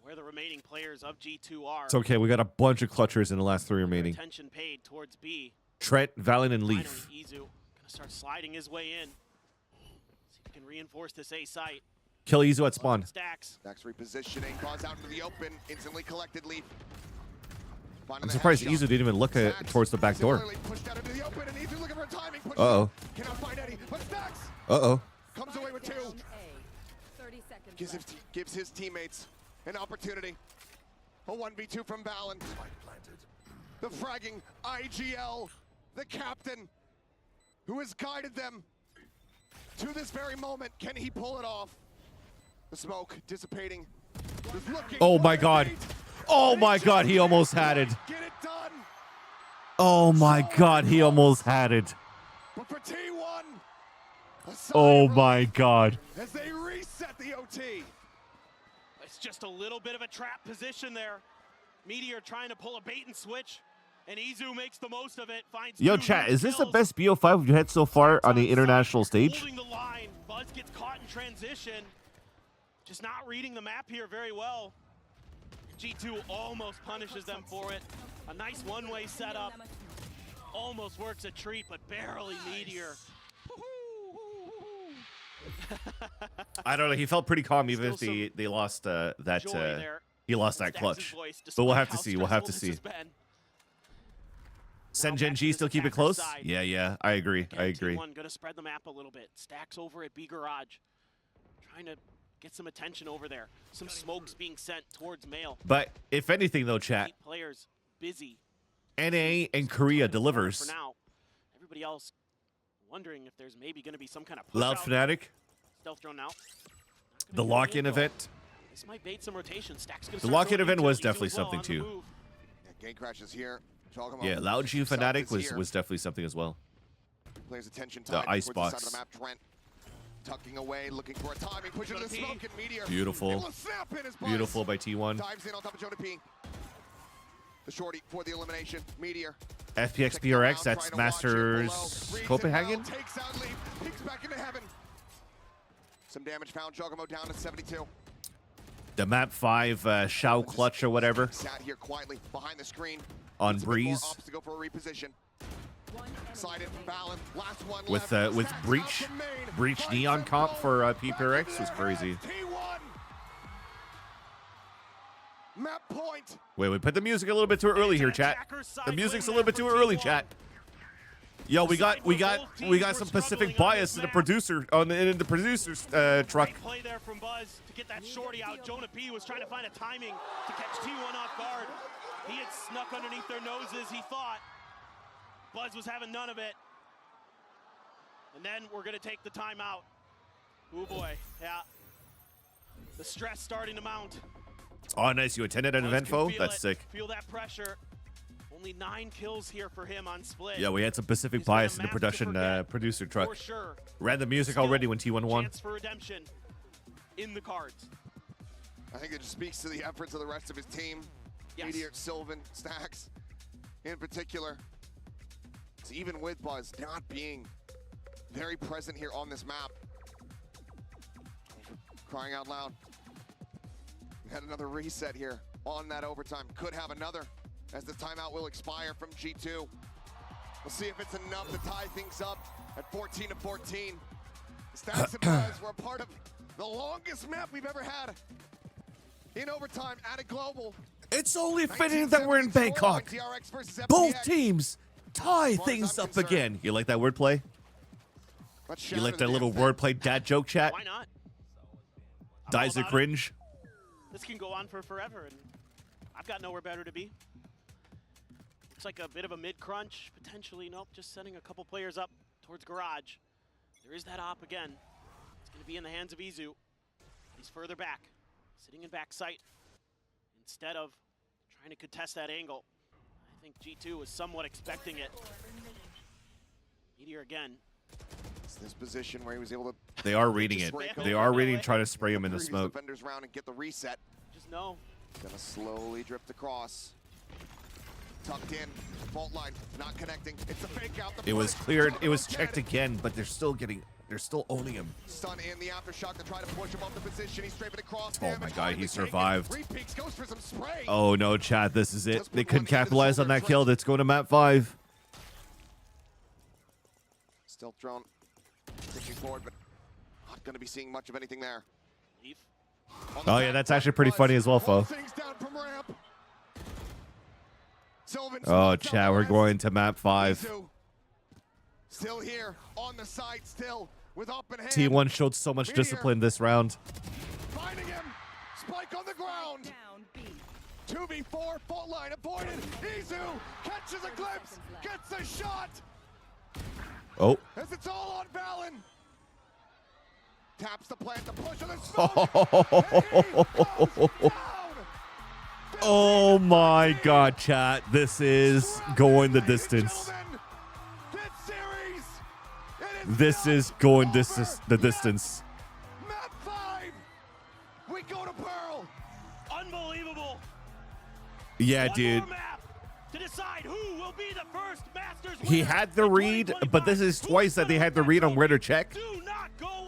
Speaker 6: where the remaining players of G2 are.
Speaker 1: It's okay. We got a bunch of clutchers in the last 3 remaining.
Speaker 6: Attention paid towards B.
Speaker 1: Trent, Valen, and Leaf.
Speaker 6: Finally, Izu gonna start sliding his way in. See if he can reinforce this A site.
Speaker 1: Kill Izu at spawn.
Speaker 5: Stacks repositioning, calls out into the open, instantly collected Leaf.
Speaker 1: I'm surprised Izu didn't even look towards the back door. Uh-oh.
Speaker 5: Cannot find Eddie, but Stacks comes away with 2.
Speaker 10: 30 seconds
Speaker 5: Gives his teammates an opportunity. A 1v2 from Valen. The fragging IGL, the captain, who has guided them to this very moment. Can he pull it off? The smoke dissipating.
Speaker 1: Oh my god. Oh my god, he almost had it.
Speaker 5: Get it done.
Speaker 1: Oh my god, he almost had it.
Speaker 5: But for T1,
Speaker 1: oh my god.
Speaker 5: as they reset the OT.
Speaker 6: It's just a little bit of a trap position there. Meteor trying to pull a bait and switch, and Izu makes the most of it. Finds
Speaker 1: Yo,
Speaker 6: 2
Speaker 1: chat, is this the
Speaker 6: kills.
Speaker 1: best BO5 we've had so far on the international stage?
Speaker 6: Holding the line. Buzz gets caught in transition. Just not reading the map here very well. G2 almost punishes them for it. A nice one-way setup. Almost works a treat, but barely Meteor.
Speaker 1: I don't know. He felt pretty calm even if they lost he lost that clutch. But we'll have to see. We'll have to see. Send Gen G still keep it close? Yeah, I agree. I agree.
Speaker 6: T1 gonna spread the map a little bit. Stacks over at B Garage. Trying to get some attention over there. Some smokes being sent towards Mail.
Speaker 1: But if anything though, chat,
Speaker 6: 8 players busy.
Speaker 1: NA and Korea delivers.
Speaker 6: For now, everybody else wondering if there's maybe going to be some kind of
Speaker 1: Loud Fnatic.
Speaker 6: Stealth drone out.
Speaker 1: The lock-in event.
Speaker 6: This might bait some rotation. Stacks
Speaker 1: The lock-in event was definitely something too.
Speaker 5: Gate crashes here.
Speaker 1: Yeah, Loud G Fnatic was definitely something as well.
Speaker 5: Players attention
Speaker 1: the icebox.
Speaker 5: Tucking away, looking for a timing, pushing the smoke and Meteor.
Speaker 1: Beautiful. Beautiful by T1.
Speaker 5: Dives in on top of Jonah P. The shorty for the elimination. Meteor.
Speaker 1: FPX BRX, that's Masters Copenhagen.
Speaker 5: Takes out Leaf, peeks back into heaven. Some damage found. Jogamo down to 72.
Speaker 1: The map 5 Shao clutch or whatever.
Speaker 5: Sat here quietly behind the screen.
Speaker 1: On Breeze.
Speaker 5: Obstacle for a reposition. Slide from Valen. Last one
Speaker 1: With Breach Neon comp for PPRX was crazy.
Speaker 5: Map point.
Speaker 1: Wait, we put the music a little bit too early here, chat. The music's a little bit too early, chat. Yo, we got some Pacific bias in the producer's truck.
Speaker 6: Play there from Buzz to get that shorty out. Jonah P was trying to find a timing to catch T1 off guard. He had snuck underneath their noses, he thought. Buzz was having none of it. And then we're going to take the timeout. Oh boy, yeah. The stress starting to mount.
Speaker 1: Oh, nice. You attended an event, Fo? That's sick.
Speaker 6: Feel that pressure. Only 9 kills here for him on split.
Speaker 1: Yeah, we had some Pacific Bias in the production producer truck.
Speaker 6: For sure.
Speaker 1: Ran the music already when T1 won.
Speaker 6: Chance for redemption in the cards.
Speaker 5: I think it just speaks to the efforts of the rest of his team.
Speaker 6: Yes.
Speaker 5: Meteor, Sylvan, Stacks, in particular. So even with Buzz not being very present here on this map. Crying out loud. We had another reset here on that overtime. Could have another as the timeout will expire from G2. We'll see if it's enough to tie things up at 14-14. Stacks and Buzz were a part of the longest map we've ever had in overtime at a global.
Speaker 1: It's only fitting that we're in Bangkok. Both teams tie things up again. You like that wordplay? You like that little wordplay dad joke chat?
Speaker 6: Why not?
Speaker 1: Dies or cringe?
Speaker 6: This can go on for forever, and I've got nowhere better to be. Looks like a bit of a mid-crunch, potentially. Nope, just sending a couple players up towards garage. There is that op again. It's going to be in the hands of Izu. He's further back, sitting in back sight, instead of trying to contest that angle. I think G2 was somewhat expecting it. Meteor again.
Speaker 5: It's this position where he was able to.
Speaker 1: They are reading it. They are reading, trying to spray him in the smoke.
Speaker 5: Defenders round and get the reset.
Speaker 6: Just know.
Speaker 5: Gonna slowly drift across. Tucked in, fault line, not connecting. It's a fake out.
Speaker 1: It was cleared. It was checked again, but they're still owning him.
Speaker 5: Stun in the aftershock to try to push him off the position. He's strafing across.
Speaker 1: Oh my God, he survived.
Speaker 5: Repeaks goes for some spray.
Speaker 1: Oh no, chat, this is it. They couldn't capitalize on that kill. Let's go to map 5.
Speaker 5: Stealth drone pushing forward, but not going to be seeing much of anything there.
Speaker 1: Oh yeah, that's actually pretty funny as well, Fo. Oh, chat, we're going to map 5.
Speaker 5: Still here on the side, still with open hand.
Speaker 1: T1 showed so much discipline this round.
Speaker 5: Finding him, spike on the ground. 2v4, fault line avoided. Izu catches a glimpse, gets a shot.
Speaker 1: Oh.
Speaker 5: As it's all on Valen. Taps the plant to push on the smoke.
Speaker 1: Oh my God, chat. This is going the distance. This is going the distance.
Speaker 5: Map 5. We go to Pearl.
Speaker 6: Unbelievable.
Speaker 1: Yeah, dude.
Speaker 6: To decide who will be the first Masters
Speaker 1: He had the read, but this is twice that they had the read on where to check.
Speaker 6: Do not go